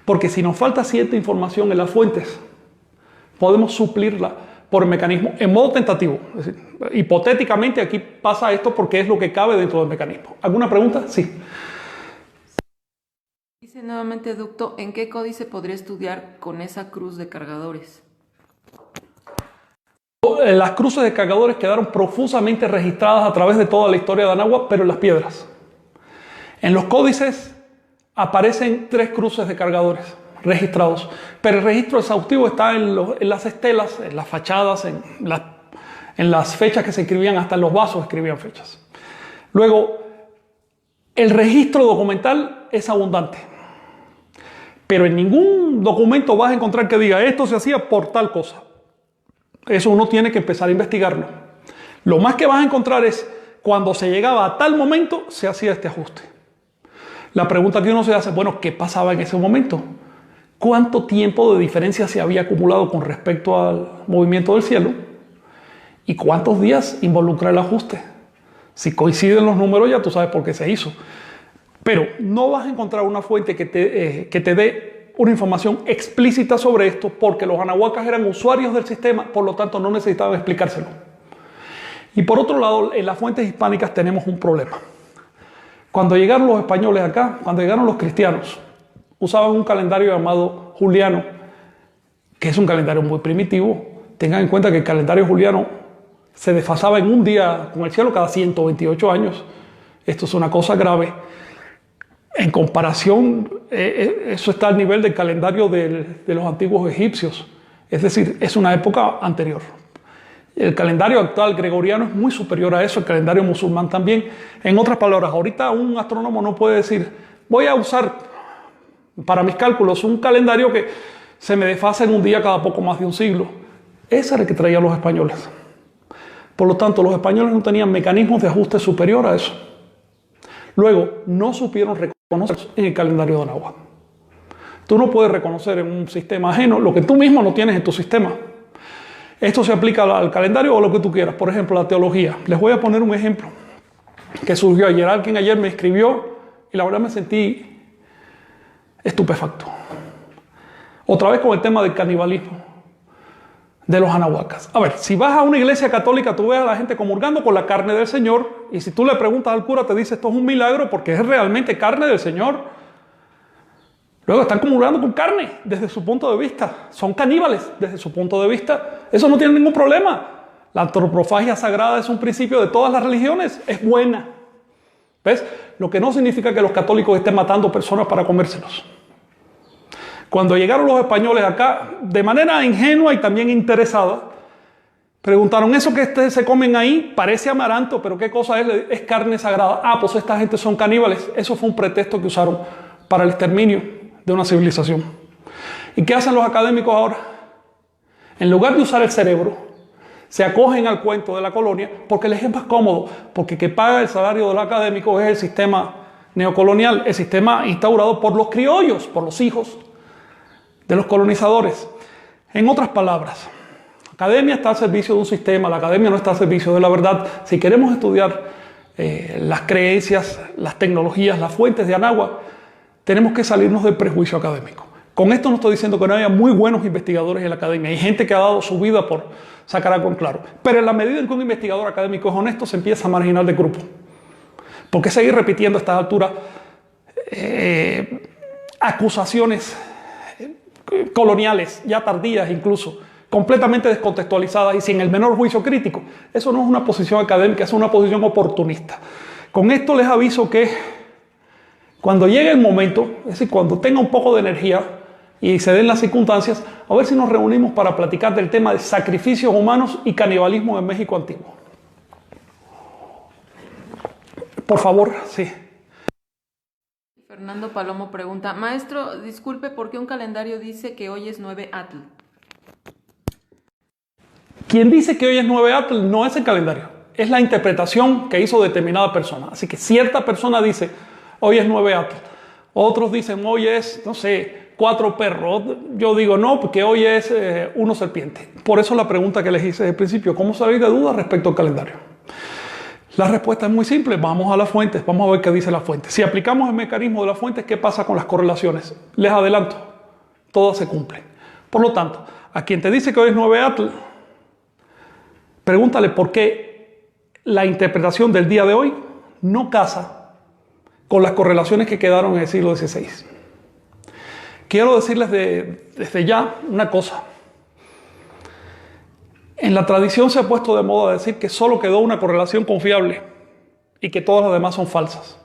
Porque si nos falta cierta información en las fuentes, podemos suplirla por el mecanismo en modo tentativo. Es decir, hipotéticamente aquí pasa esto porque es lo que cabe dentro del mecanismo. ¿Alguna pregunta? Sí. Dice nuevamente Ducto, ¿en qué códice podría estudiar con esa cruz de cargadores? Las cruces de cargadores quedaron profusamente registradas a través de toda la historia de Anáhuac, pero en las piedras. En los códices aparecen 3 cruces de cargadores registrados, pero el registro exhaustivo está en las estelas, en las fachadas, en las fechas que se escribían, hasta en los vasos escribían fechas. Luego, el registro documental es abundante, pero en ningún documento vas a encontrar que diga esto se hacía por tal cosa. Eso uno tiene que empezar a investigarlo. Lo más que vas a encontrar es cuando se llegaba a tal momento se hacía este ajuste. La pregunta que uno se hace, bueno, ¿qué pasaba en ese momento? ¿Cuánto tiempo de diferencia se había acumulado con respecto al movimiento del cielo? ¿Y cuántos días involucra el ajuste? Si coinciden los números ya tú sabes por qué se hizo. Pero no vas a encontrar una fuente que te dé una información explícita sobre esto porque los anahuacas eran usuarios del sistema, por lo tanto no necesitaban explicárselo. Y por otro lado, en las fuentes hispánicas tenemos un problema. Cuando llegaron los españoles acá, cuando llegaron los cristianos, usaban un calendario llamado juliano, que es un calendario muy primitivo. Tengan en cuenta que el calendario juliano se desfasaba en un día con el cielo cada 128 años. Esto es una cosa grave. En comparación, eso está al nivel del calendario de los antiguos egipcios. Es decir, es una época anterior. El calendario actual gregoriano es muy superior a eso, el calendario musulmán también. En otras palabras, ahorita un astrónomo no puede decir, voy a usar para mis cálculos un calendario que se me desfasa en un día cada poco más de un siglo. Ese era el que traían los españoles. Por lo tanto, los españoles no tenían mecanismos de ajuste superior a eso. Luego, no supieron reconocer en el calendario de Anáhuac. Tú no puedes reconocer en un sistema ajeno lo que tú mismo no tienes en tu sistema. Esto se aplica al calendario o a lo que tú quieras. Por ejemplo, la teología. Les voy a poner un ejemplo que surgió ayer. Alguien ayer me escribió y la verdad me sentí estupefacto. Otra vez con el tema del canibalismo de los anahuacas. A ver, si vas a una iglesia católica, tú ves a la gente comulgando con la carne del Señor y si tú le preguntas al cura, te dice esto es un milagro porque es realmente carne del Señor. Luego están comulgando con carne desde su punto de vista. Son caníbales desde su punto de vista. Eso no tiene ningún problema. La antropofagia sagrada es un principio de todas las religiones. Es buena. ¿Ves? Lo que no significa que los católicos estén matando personas para comérselos. Cuando llegaron los españoles acá, de manera ingenua y también interesada, preguntaron, ¿eso que se comen ahí parece amaranto, pero qué cosa es? Es carne sagrada. Ah, pues esta gente son caníbales. Eso fue un pretexto que usaron para el exterminio de una civilización. ¿Y qué hacen los académicos ahora? En lugar de usar el cerebro, se acogen al cuento de la colonia porque les es más cómodo, porque que paga el salario de los académicos es el sistema neocolonial, el sistema instaurado por los criollos, por los hijos de los colonizadores. En otras palabras, la academia está al servicio de un sistema, la academia no está al servicio de la verdad. Si queremos estudiar las creencias, las tecnologías, las fuentes de Anáhuac, tenemos que salirnos del prejuicio académico. Con esto no estoy diciendo que no haya muy buenos investigadores en la academia. Hay gente que ha dado su vida por sacar algo en claro. Pero en la medida en que un investigador académico es honesto, se empieza a marginar del grupo. ¿Por qué seguir repitiendo a estas alturas acusaciones coloniales, ya tardías incluso, completamente descontextualizadas y sin el menor juicio crítico? Eso no es una posición académica, es una posición oportunista. Con esto les aviso que cuando llegue el momento, es decir, cuando tenga un poco de energía y se den las circunstancias, a ver si nos reunimos para platicar del tema de sacrificios humanos y canibalismo en México antiguo. Por favor, sí. Fernando Palomo pregunta, maestro, disculpe, ¿por qué un calendario dice que hoy es 9 Atl? Quien dice que hoy es 9 Atl no es el calendario, es la interpretación que hizo determinada persona. Así que cierta persona dice, hoy es 9 Atl. Otros dicen, hoy es, no sé, 4 perros. Yo digo, no, porque hoy es 1 serpiente. Por eso la pregunta que les hice al principio, ¿cómo salir de dudas respecto al calendario? La respuesta es muy simple. Vamos a las fuentes, vamos a ver qué dice la fuente. Si aplicamos el mecanismo de las fuentes, ¿qué pasa con las correlaciones? Les adelanto, todas se cumplen. Por lo tanto, a quien te dice que hoy es 9 Atl, pregúntale por qué la interpretación del día de hoy no casa con las correlaciones que quedaron en el siglo XVI. Quiero decirles desde ya una cosa. En la tradición se ha puesto de moda decir que solo quedó una correlación confiable y que todas las demás son falsas.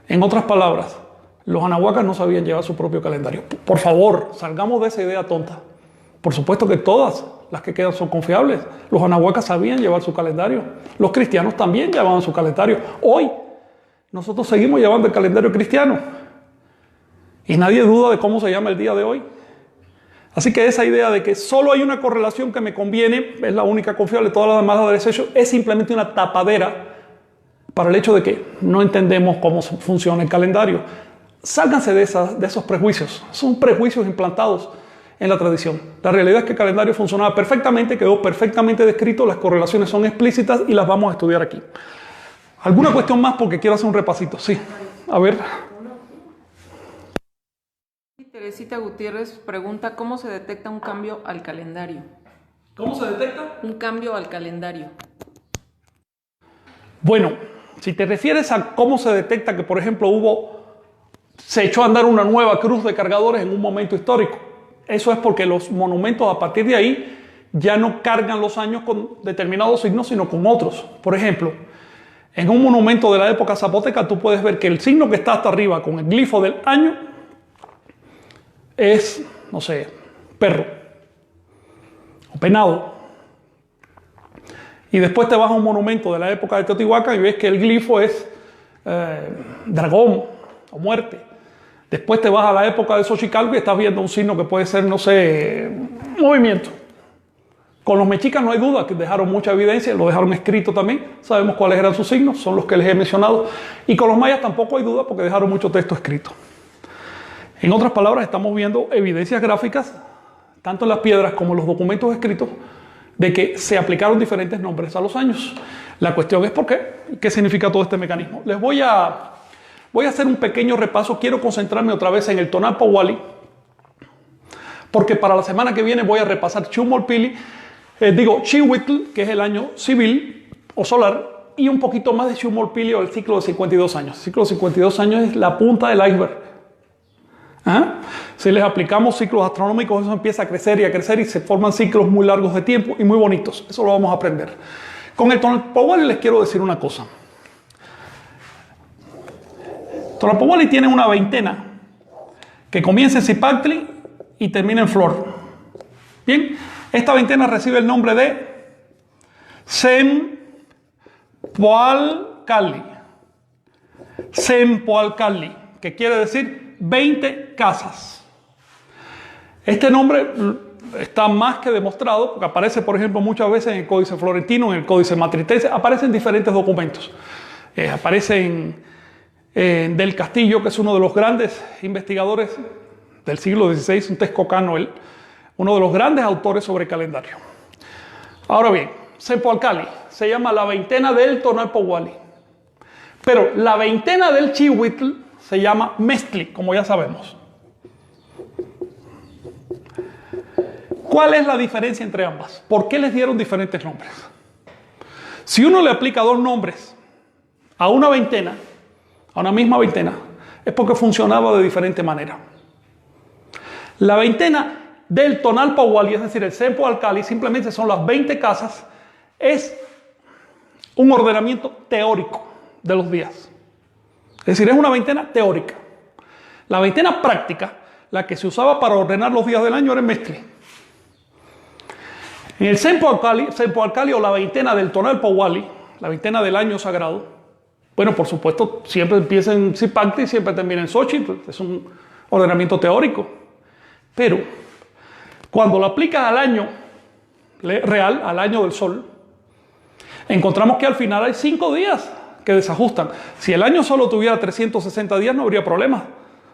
En otras palabras, los anahuacas no sabían llevar su propio calendario. Por favor, salgamos de esa idea tonta. Por supuesto que todas las que quedan son confiables. Los anahuacas sabían llevar su calendario. Los cristianos también llevaban su calendario. Hoy, nosotros seguimos llevando el calendario cristiano. Y nadie duda de cómo se llama el día de hoy. Así que esa idea de que solo hay una correlación que me conviene, es la única confiable, todas las demás la desecho, es simplemente una tapadera para el hecho de que no entendemos cómo funciona el calendario. Sálganse de esos prejuicios. Son prejuicios implantados en la tradición. La realidad es que el calendario funcionaba perfectamente, quedó perfectamente descrito, las correlaciones son explícitas y las vamos a estudiar aquí. ¿Alguna cuestión más? Porque quiero hacer un repasito. Sí, a ver. Teresita Gutiérrez pregunta cómo se detecta un cambio al calendario. ¿Cómo se detecta? Un cambio al calendario. Bueno, si te refieres a cómo se detecta que, por ejemplo, se echó a andar una nueva cruz de cargadores en un momento histórico, eso es porque los monumentos a partir de ahí ya no cargan los años con determinados signos, sino con otros. Por ejemplo, en un monumento de la época zapoteca tú puedes ver que el signo que está hasta arriba con el glifo del año es, no sé, perro o penado. Y después te vas a un monumento de la época de Teotihuacán y ves que el glifo es dragón o muerte. Después te vas a la época de Xochicalco y estás viendo un signo que puede ser, no sé, movimiento. Con los mexicas no hay duda que dejaron mucha evidencia, lo dejaron escrito también, sabemos cuáles eran sus signos, son los que les he mencionado. Y con los mayas tampoco hay duda porque dejaron mucho texto escrito. En otras palabras, estamos viendo evidencias gráficas, tanto en las piedras como en los documentos escritos, de que se aplicaron diferentes nombres a los años. La cuestión es por qué, qué significa todo este mecanismo. Les voy a hacer un pequeño repaso, quiero concentrarme otra vez en el tonal Powali, porque para la semana que viene voy a repasar Chihuitl, que es el año civil o solar, y un poquito más de Chihuitl o el ciclo de 52 años. El ciclo de 52 años es la punta del iceberg. Si les aplicamos ciclos astronómicos, eso empieza a crecer y se forman ciclos muy largos de tiempo y muy bonitos. Eso lo vamos a aprender. Con el tonal Powali les quiero decir una cosa. Tonal Powali tiene una veintena que comienza en Zipactli y termina en Flor. Bien, esta veintena recibe el nombre de Sempoalcalli. Sempoalcalli, que quiere decir 20 casas. Este nombre está más que demostrado porque aparece, por ejemplo, muchas veces en el Códice Florentino, en el Códice Matritense, aparece en diferentes documentos. Aparece en Del Castillo, que es uno de los grandes investigadores del siglo XVI, un texcocano, uno de los grandes autores sobre calendario. Ahora bien, Sempoalcalli se llama la veintena del tonal Powali, pero la veintena del Chihuitl se llama Mestli, como ya sabemos. ¿Cuál es la diferencia entre ambas? ¿Por qué les dieron diferentes nombres? Si uno le aplica dos nombres a una veintena, a una misma veintena, es porque funcionaba de diferente manera. La veintena del tonal Powali, es decir, el Sempoalcalli, simplemente son las 20 casas, es un ordenamiento teórico de los días. Es decir, es una veintena teórica. La veintena práctica, la que se usaba para ordenar los días del año, era el Mestli. En el Sempoalcalli o la veintena del tonal Powali, la veintena del año sagrado, bueno, por supuesto, siempre empieza en Zipactli y siempre termina en Xochitl. Es un ordenamiento teórico. Pero cuando lo aplican al año real, al año del sol, encontramos que al final hay 5 días que desajustan. Si el año solo tuviera 360 días no habría problema.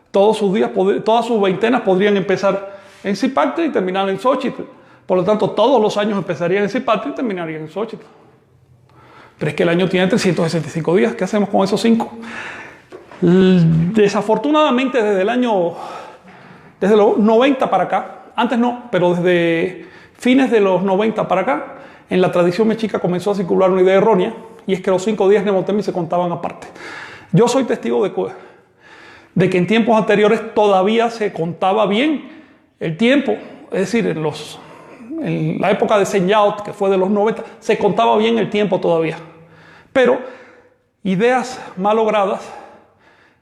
Todos sus días, todas sus veintenas podrían empezar en Zipactli y terminar en Xochitl. Por lo tanto, todos los años empezarían en Zipactli y terminarían en Xochitl. Pero es que el año tiene 365 días. ¿Qué hacemos con esos 5? Desafortunadamente, desde los 90 para acá, antes no, pero desde fines de los 90 para acá, en la tradición mexica comenzó a circular una idea errónea, y es que los 5 días de Nemotemi se contaban aparte. Yo soy testigo de que en tiempos anteriores todavía se contaba bien el tiempo, es decir, en la época de Senyaot, que fue de los 90, se contaba bien el tiempo todavía. Pero ideas malogradas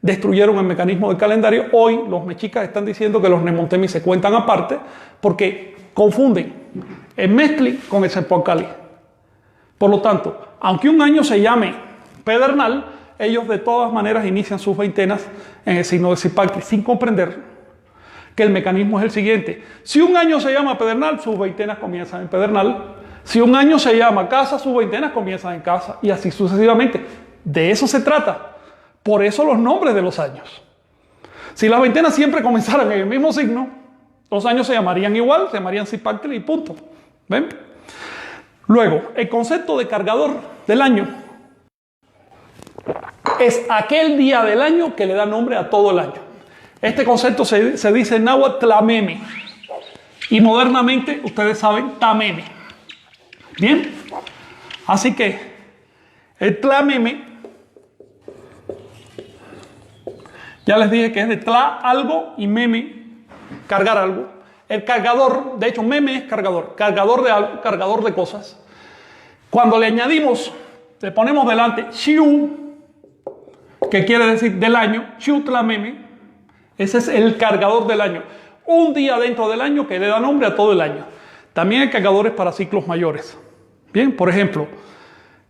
destruyeron el mecanismo del calendario. Hoy los mexicas están diciendo que los Nemotemi se cuentan aparte porque confunden el Mezcli con el Cepocali. Por lo tanto, aunque un año se llame pedernal, ellos de todas maneras inician sus veintenas en el signo de Zipactli, sin comprender que el mecanismo es el siguiente. Si un año se llama pedernal, sus veintenas comienzan en pedernal. Si un año se llama casa, sus veintenas comienzan en casa. Y así sucesivamente. De eso se trata. Por eso los nombres de los años. Si las veintenas siempre comenzaran en el mismo signo, los años se llamarían igual, se llamarían Zipactli y punto. ¿Ven? Luego, el concepto de cargador del año es aquel día del año que le da nombre a todo el año. Este concepto se dice en náhuatl tlameme. Y modernamente, ustedes saben, tameme. Bien. Así que el tlameme, ya les dije que es de tla algo y meme, cargar algo. El cargador, de hecho meme es cargador de algo, cargador de cosas. Cuando le añadimos, le ponemos delante shiu, que quiere decir del año, shiu tlameme, ese es el cargador del año. Un día dentro del año que le da nombre a todo el año. También hay cargadores para ciclos mayores. Bien, por ejemplo,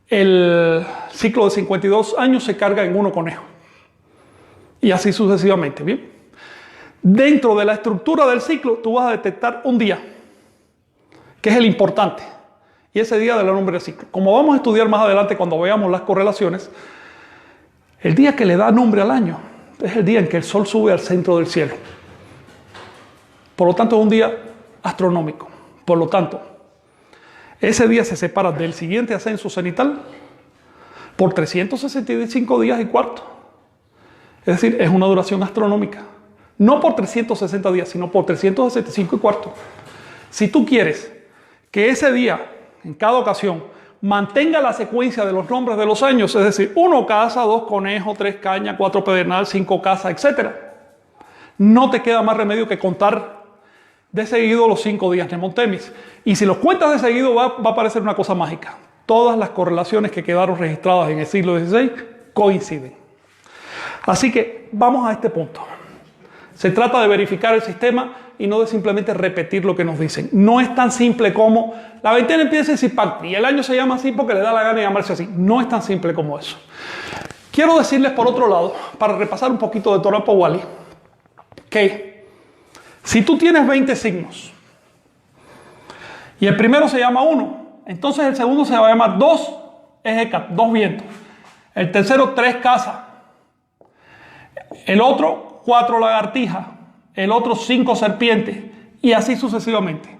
el ciclo de 52 años se carga en 1 conejo. Y así sucesivamente, ¿bien? Dentro de la estructura del ciclo, tú vas a detectar un día, que es el importante. Y ese día da nombre al ciclo. Como vamos a estudiar más adelante cuando veamos las correlaciones, el día que le da nombre al año es el día en que el Sol sube al centro del cielo. Por lo tanto, es un día astronómico. Por lo tanto, ese día se separa del siguiente ascenso cenital por 365 días y cuarto. Es decir, es una duración astronómica. No por 360 días, sino por 365 y cuarto. Si tú quieres que ese día, en cada ocasión, mantenga la secuencia de los nombres de los años, es decir, 1 casa, 2 conejo, 3 caña, 4 pedernal, 5 casa, etc., no te queda más remedio que contar de seguido los 5 días de Nemotemis. Y si los cuentas de seguido va a parecer una cosa mágica. Todas las correlaciones que quedaron registradas en el siglo XVI coinciden. Así que vamos a este punto. Se trata de verificar el sistema y no de simplemente repetir lo que nos dicen. No es tan simple como la veintena empieza en Zipactli y el año se llama así porque le da la gana de llamarse así. No es tan simple como eso. Quiero decirles por otro lado, para repasar un poquito de Tonalpohualli, Wally, que si tú tienes 20 signos y el primero se llama 1, entonces el segundo se va a llamar 2 Ejecat, 2 vientos. El tercero 3 casas. El otro 4 lagartijas. El otro 5 serpientes. Y así sucesivamente.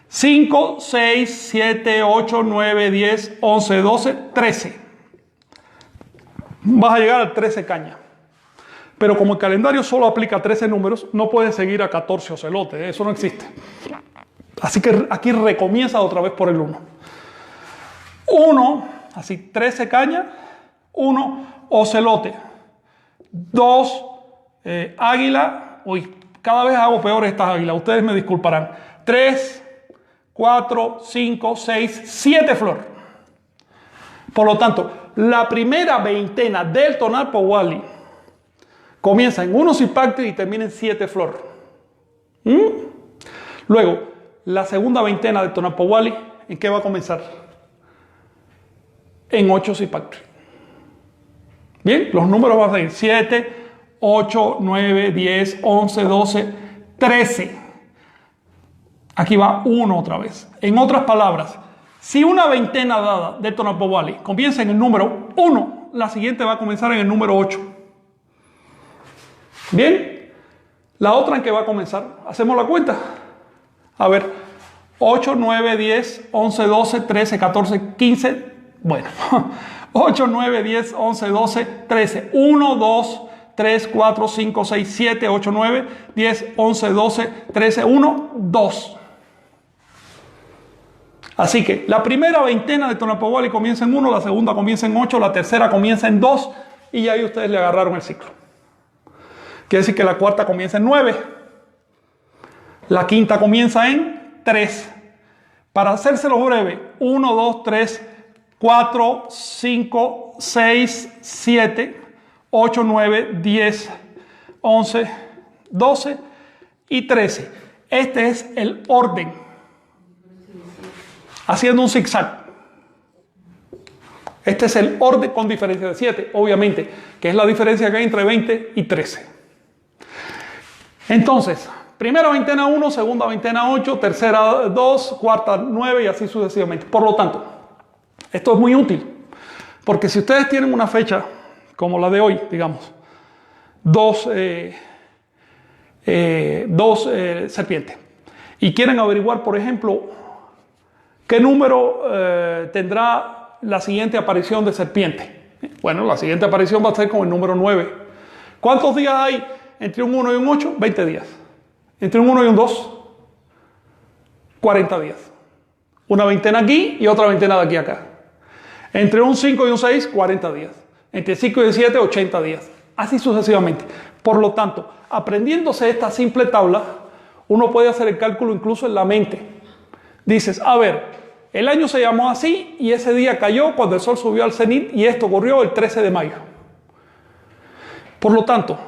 5, 6, 7, 8, 9, 10, 11, 12, 13. Vas a llegar al 13 caña. Pero como el calendario solo aplica 13 números, no puedes seguir a 14 ocelotes. Eso no existe. Así que aquí recomienza otra vez por el 1. 1, así 13 caña. 1 ocelote. 2 águila. Uy, cada vez hago peor estas águilas. Ustedes me disculparán. 3, 4, 5, 6, 7 flor. Por lo tanto, la primera veintena del Tonalpohualli comienza en 1 Zipactli y termina en 7 flor. Luego, la segunda veintena del Tonalpohualli, ¿en qué va a comenzar? En 8 Zipactli. Bien, los números van a ser 7, 8, 9, 10, 11, 12, 13. Aquí va 1 otra vez. En otras palabras, si una veintena dada de Tonalpohualli comienza en el número 1, la siguiente va a comenzar en el número 8. Bien, la otra en que va a comenzar, hacemos la cuenta. A ver, 8, 9, 10, 11, 12, 13, 14, 15, Bueno, 8, 9, 10, 11, 12, 13. 1, 2, 3, 4, 5, 6, 7, 8, 9, 10, 11, 12, 13, 1, 2. Así que la primera veintena de Tonapobali comienza en 1, la segunda comienza en 8, la tercera comienza en 2 y ahí ustedes le agarraron el ciclo. Quiere decir que la cuarta comienza en 9, la quinta comienza en 3. Para hacérselo breve, 1, 2, 3, 4, 5, 6, 7, 8, 9, 10, 11, 12 y 13. Este es el orden. Haciendo un zigzag. Este es el orden con diferencia de 7, obviamente, que es la diferencia que hay entre 20 y 13. Entonces, primera veintena 1, segunda veintena 8, tercera 2, cuarta 9 y así sucesivamente. Por lo tanto, esto es muy útil, porque si ustedes tienen una fecha como la de hoy, digamos, dos serpientes, y quieren averiguar, por ejemplo, qué número tendrá la siguiente aparición de serpiente. Bueno, la siguiente aparición va a ser con el número 9. ¿Cuántos días hay entre un 1 y un 8? 20 días. Entre un 1 y un 2, 40 días. Una veintena aquí y otra veintena de aquí a acá. Entre un 5 y un 6, 40 días. Entre 5 y 7, 80 días. Así sucesivamente. Por lo tanto, aprendiéndose esta simple tabla, uno puede hacer el cálculo incluso en la mente. Dices, a ver, el año se llamó así y ese día cayó cuando el sol subió al cenit y esto ocurrió el 13 de mayo. Por lo tanto,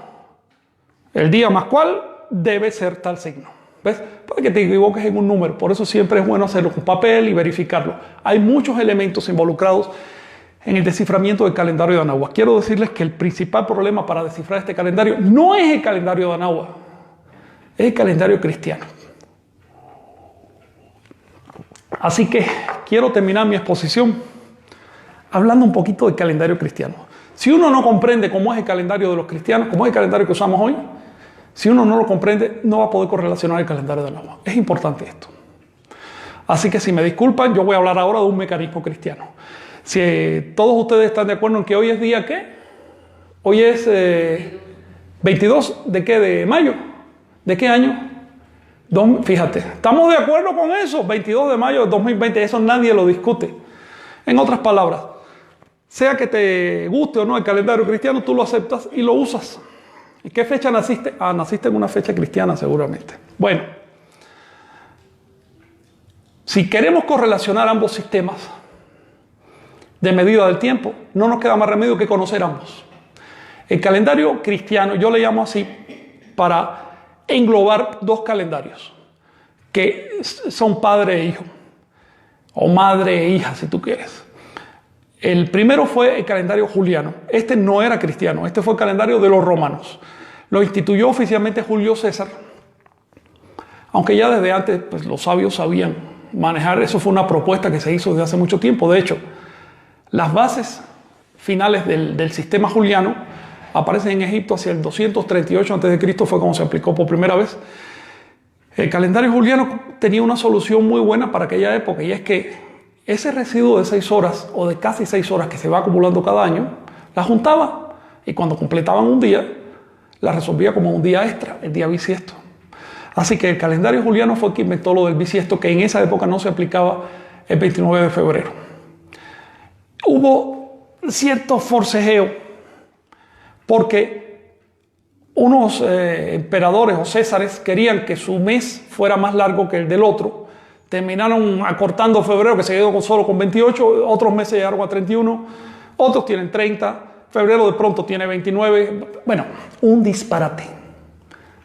el día más cual debe ser tal signo. ¿Ves? Para que te equivoques en un número. Por eso siempre es bueno hacerlo con papel y verificarlo. Hay muchos elementos involucrados en el desciframiento del calendario de Anáhuac. Quiero decirles que el principal problema para descifrar este calendario no es el calendario de Anáhuac, es el calendario cristiano. Así que quiero terminar mi exposición hablando un poquito del calendario cristiano. Si uno no comprende cómo es el calendario de los cristianos, cómo es el calendario que usamos hoy, si uno no lo comprende, no va a poder correlacionar el calendario de Anáhuac. Es importante esto. Así que si me disculpan, yo voy a hablar ahora de un mecanismo cristiano. Si todos ustedes están de acuerdo en que hoy es día, ¿qué? Hoy es 22 ¿de qué? ¿De mayo? ¿De qué año? Fíjate, estamos de acuerdo con eso, 22 de mayo de 2020, eso nadie lo discute. En otras palabras, sea que te guste o no el calendario cristiano, tú lo aceptas y lo usas. ¿Y qué fecha naciste? Ah, naciste en una fecha cristiana seguramente. Bueno, si queremos correlacionar ambos sistemas de medida del tiempo, no nos queda más remedio que conocer ambos. El calendario cristiano, yo le llamo así para englobar dos calendarios que son padre e hijo, o madre e hija si tú quieres. El primero fue el calendario juliano. Este no era cristiano, este fue el calendario de los romanos. Lo instituyó oficialmente Julio César, aunque ya desde antes pues, los sabios sabían manejar. Eso fue una propuesta que se hizo desde hace mucho tiempo. De hecho, las bases finales del sistema juliano aparecen en Egipto hacia el 238 a.C. fue cuando se aplicó por primera vez. El calendario juliano tenía una solución muy buena para aquella época, y es que ese residuo de 6 horas o de casi 6 horas que se va acumulando cada año, la juntaba y cuando completaban un día, la resolvía como un día extra, el día bisiesto. Así que el calendario juliano fue el que inventó lo del bisiesto, que en esa época no se aplicaba el 29 de febrero. Hubo cierto forcejeo porque unos emperadores o césares querían que su mes fuera más largo que el del otro. Terminaron acortando febrero, que se quedó solo con 28, otros meses llegaron a 31, otros tienen 30, febrero de pronto tiene 29. Bueno, un disparate.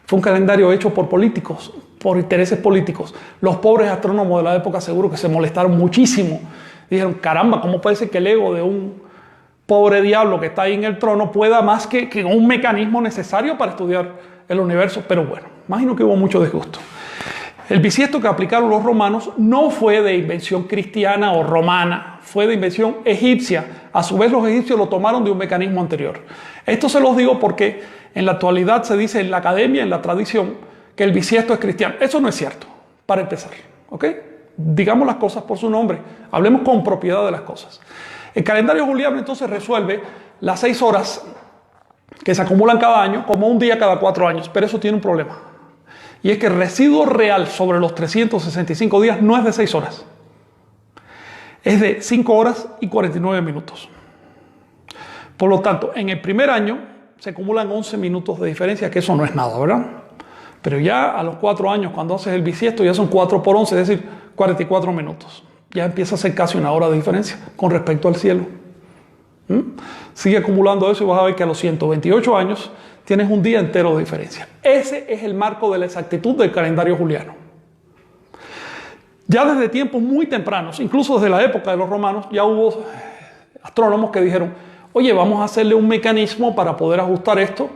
Fue un calendario hecho por políticos, por intereses políticos. Los pobres astrónomos de la época seguro que se molestaron muchísimo. Dijeron, caramba, ¿cómo puede ser que el ego de un pobre diablo que está ahí en el trono pueda más que un mecanismo necesario para estudiar el universo? Pero bueno, imagino que hubo mucho disgusto. El bisiesto que aplicaron los romanos no fue de invención cristiana o romana, fue de invención egipcia. A su vez los egipcios lo tomaron de un mecanismo anterior. Esto se los digo porque en la actualidad se dice en la academia, en la tradición, que el bisiesto es cristiano. Eso no es cierto, para empezar, ¿ok? digamos las cosas por su nombre, hablemos con propiedad de las cosas. El calendario juliano entonces resuelve las 6 horas que se acumulan cada año como un día cada 4 años, pero eso tiene un problema. Y es que el residuo real sobre los 365 días no es de 6 horas. Es de 5 horas y 49 minutos. Por lo tanto, en el primer año se acumulan 11 minutos de diferencia, que eso no es nada, ¿verdad? Pero ya a los 4 años, cuando haces el bisiesto, ya son 4 por 11, es decir, 44 minutos. Ya empieza a ser casi una hora de diferencia con respecto al cielo. Sigue acumulando eso y vas a ver que a los 128 años tienes un día entero de diferencia. Ese es el marco de la exactitud del calendario juliano. Ya desde tiempos muy tempranos, incluso desde la época de los romanos, ya hubo astrónomos que dijeron, oye, vamos a hacerle un mecanismo para poder ajustar esto,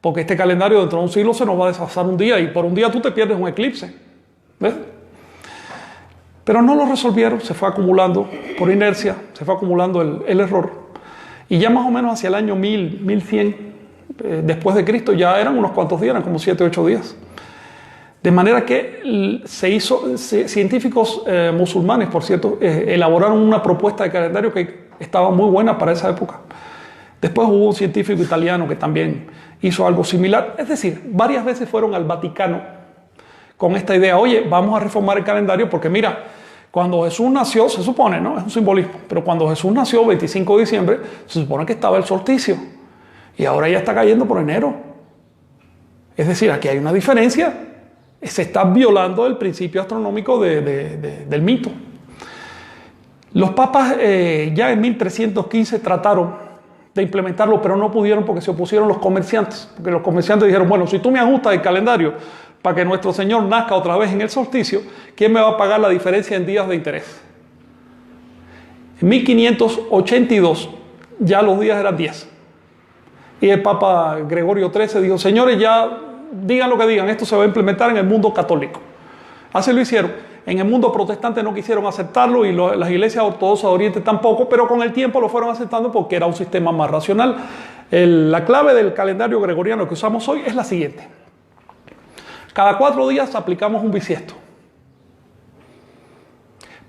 porque este calendario dentro de un siglo se nos va a desfasar un día y por un día tú te pierdes un eclipse. ¿Ves? Pero no lo resolvieron, se fue acumulando por inercia, se fue acumulando el error. Y ya más o menos hacia el año 1000, 1100, después de Cristo, ya eran unos cuantos días, eran como 7 o 8 días. De manera que científicos musulmanes, por cierto, elaboraron una propuesta de calendario que estaba muy buena para esa época. Después hubo un científico italiano que también hizo algo similar. Es decir, varias veces fueron al Vaticano con esta idea, oye, vamos a reformar el calendario porque mira, cuando Jesús nació, se supone, ¿no? Es un simbolismo, pero cuando Jesús nació, 25 de diciembre, se supone que estaba el solsticio. Y ahora ya está cayendo por enero. Es decir, aquí hay una diferencia. Se está violando el principio astronómico del mito. Los papas ya en 1315 trataron de implementarlo, pero no pudieron porque se opusieron los comerciantes. Porque los comerciantes dijeron, bueno, si tú me ajustas el calendario para que nuestro Señor nazca otra vez en el solsticio, ¿quién me va a pagar la diferencia en días de interés? En 1582 ya los días eran 10. Y el Papa Gregorio XIII dijo, señores, ya digan lo que digan, esto se va a implementar en el mundo católico. Así lo hicieron. En el mundo protestante no quisieron aceptarlo y las iglesias ortodoxas de Oriente tampoco, pero con el tiempo lo fueron aceptando porque era un sistema más racional. La clave del calendario gregoriano que usamos hoy es la siguiente. Cada 4 días aplicamos un bisiesto.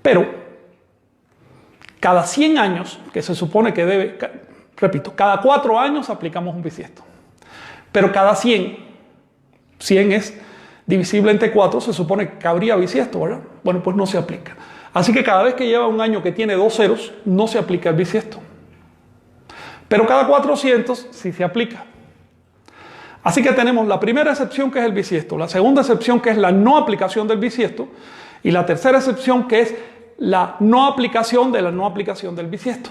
Pero cada 100 años, que se supone que debe, repito, cada 4 años aplicamos un bisiesto. Pero cada 100 es divisible entre 4, se supone que habría bisiesto, ¿verdad? Bueno, pues no se aplica. Así que cada vez que lleva un año que tiene 2 ceros, no se aplica el bisiesto. Pero cada 400 sí se aplica. Así que tenemos la primera excepción, que es el bisiesto, la segunda excepción, que es la no aplicación del bisiesto, y la tercera excepción, que es la no aplicación de la no aplicación del bisiesto.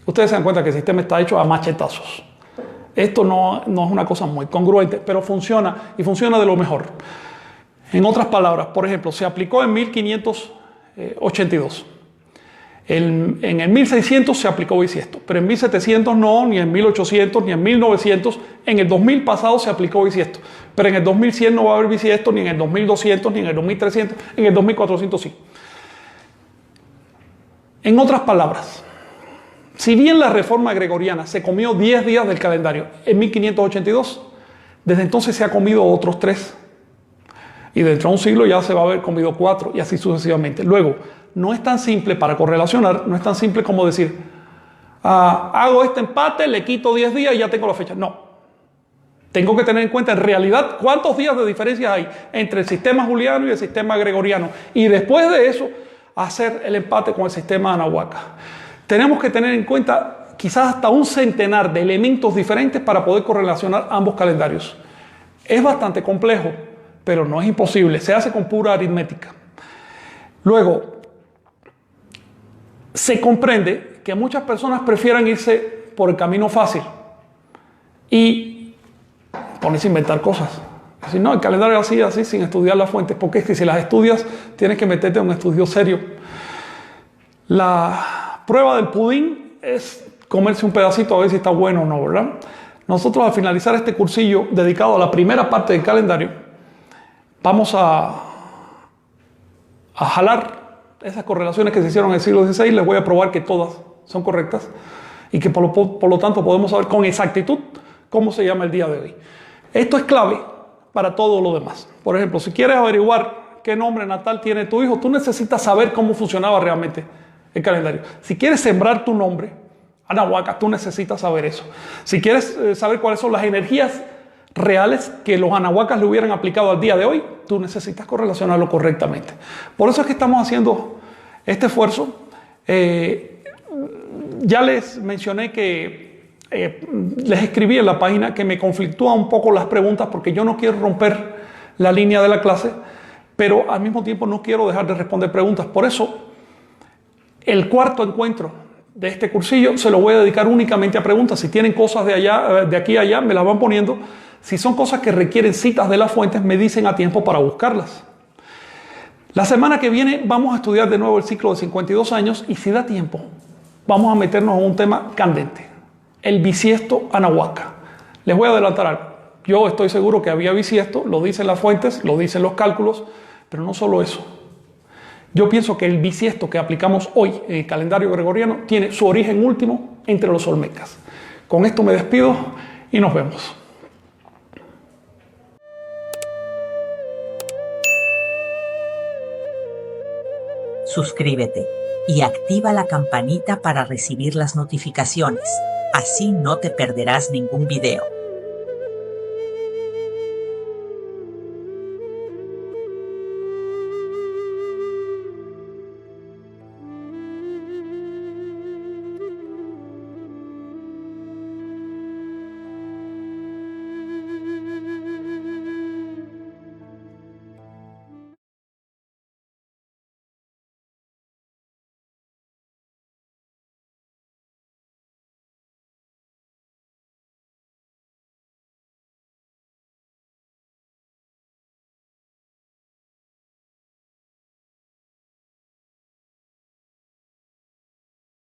Ustedes se dan cuenta que el sistema está hecho a machetazos. Esto no es una cosa muy congruente, pero funciona y funciona de lo mejor. En otras palabras, por ejemplo, se aplicó en 1582. En el 1600 se aplicó bisiesto, pero en 1700 no, ni en 1800, ni en 1900. En el 2000 pasado se aplicó bisiesto, pero en el 2100 no va a haber bisiesto, ni en el 2200, ni en el 2300, en el 2400 sí. En otras palabras, si bien la reforma gregoriana se comió 10 días del calendario en 1582, desde entonces se ha comido otros 3. Y dentro de un siglo ya se va a haber comido 4 y así sucesivamente. Luego, no es tan simple para correlacionar, no es tan simple como decir, hago este empate, le quito 10 días y ya tengo la fecha. No. Tengo que tener en cuenta en realidad cuántos días de diferencia hay entre el sistema juliano y el sistema gregoriano. Y después de eso, hacer el empate con el sistema anahuaca. Tenemos que tener en cuenta quizás hasta un centenar de elementos diferentes para poder correlacionar ambos calendarios. Es bastante complejo, pero no es imposible. Se hace con pura aritmética. Luego, se comprende que muchas personas prefieren irse por el camino fácil y ponerse a inventar cosas. Es decir, no, el calendario es así, sin estudiar las fuentes, porque es que si las estudias, tienes que meterte en un estudio serio. La prueba del pudín es comerse un pedacito a ver si está bueno o no, ¿verdad? Nosotros al finalizar este cursillo dedicado a la primera parte del calendario, vamos a jalar esas correlaciones que se hicieron en el siglo XVI. Les voy a probar que todas son correctas y que por lo tanto podemos saber con exactitud cómo se llama el día de hoy. Esto es clave para todo lo demás. Por ejemplo, si quieres averiguar qué nombre natal tiene tu hijo. Tú necesitas saber cómo funcionaba realmente el calendario. Si quieres sembrar tu nombre, Anahuaca, tú necesitas saber eso. Si quieres saber cuáles son las energías reales que los anahuacas le hubieran aplicado al día de hoy, tú necesitas correlacionarlo correctamente. Por eso es que estamos haciendo este esfuerzo. Ya les mencioné que les escribí en la página que me conflictúa un poco las preguntas porque yo no quiero romper la línea de la clase, pero al mismo tiempo no quiero dejar de responder preguntas. Por eso, el cuarto encuentro de este cursillo se lo voy a dedicar únicamente a preguntas. Si tienen cosas de aquí a allá, me las van poniendo. Si son cosas que requieren citas de las fuentes, me dicen a tiempo para buscarlas. La semana que viene vamos a estudiar de nuevo el ciclo de 52 años y si da tiempo, vamos a meternos en un tema candente, el bisiesto Anahuaca. Les voy a adelantar algo. Yo estoy seguro que había bisiesto, lo dicen las fuentes, lo dicen los cálculos, pero no solo eso. Yo pienso que el bisiesto que aplicamos hoy en el calendario gregoriano tiene su origen último entre los olmecas. Con esto me despido y nos vemos. Suscríbete y activa la campanita para recibir las notificaciones. Así no te perderás ningún video.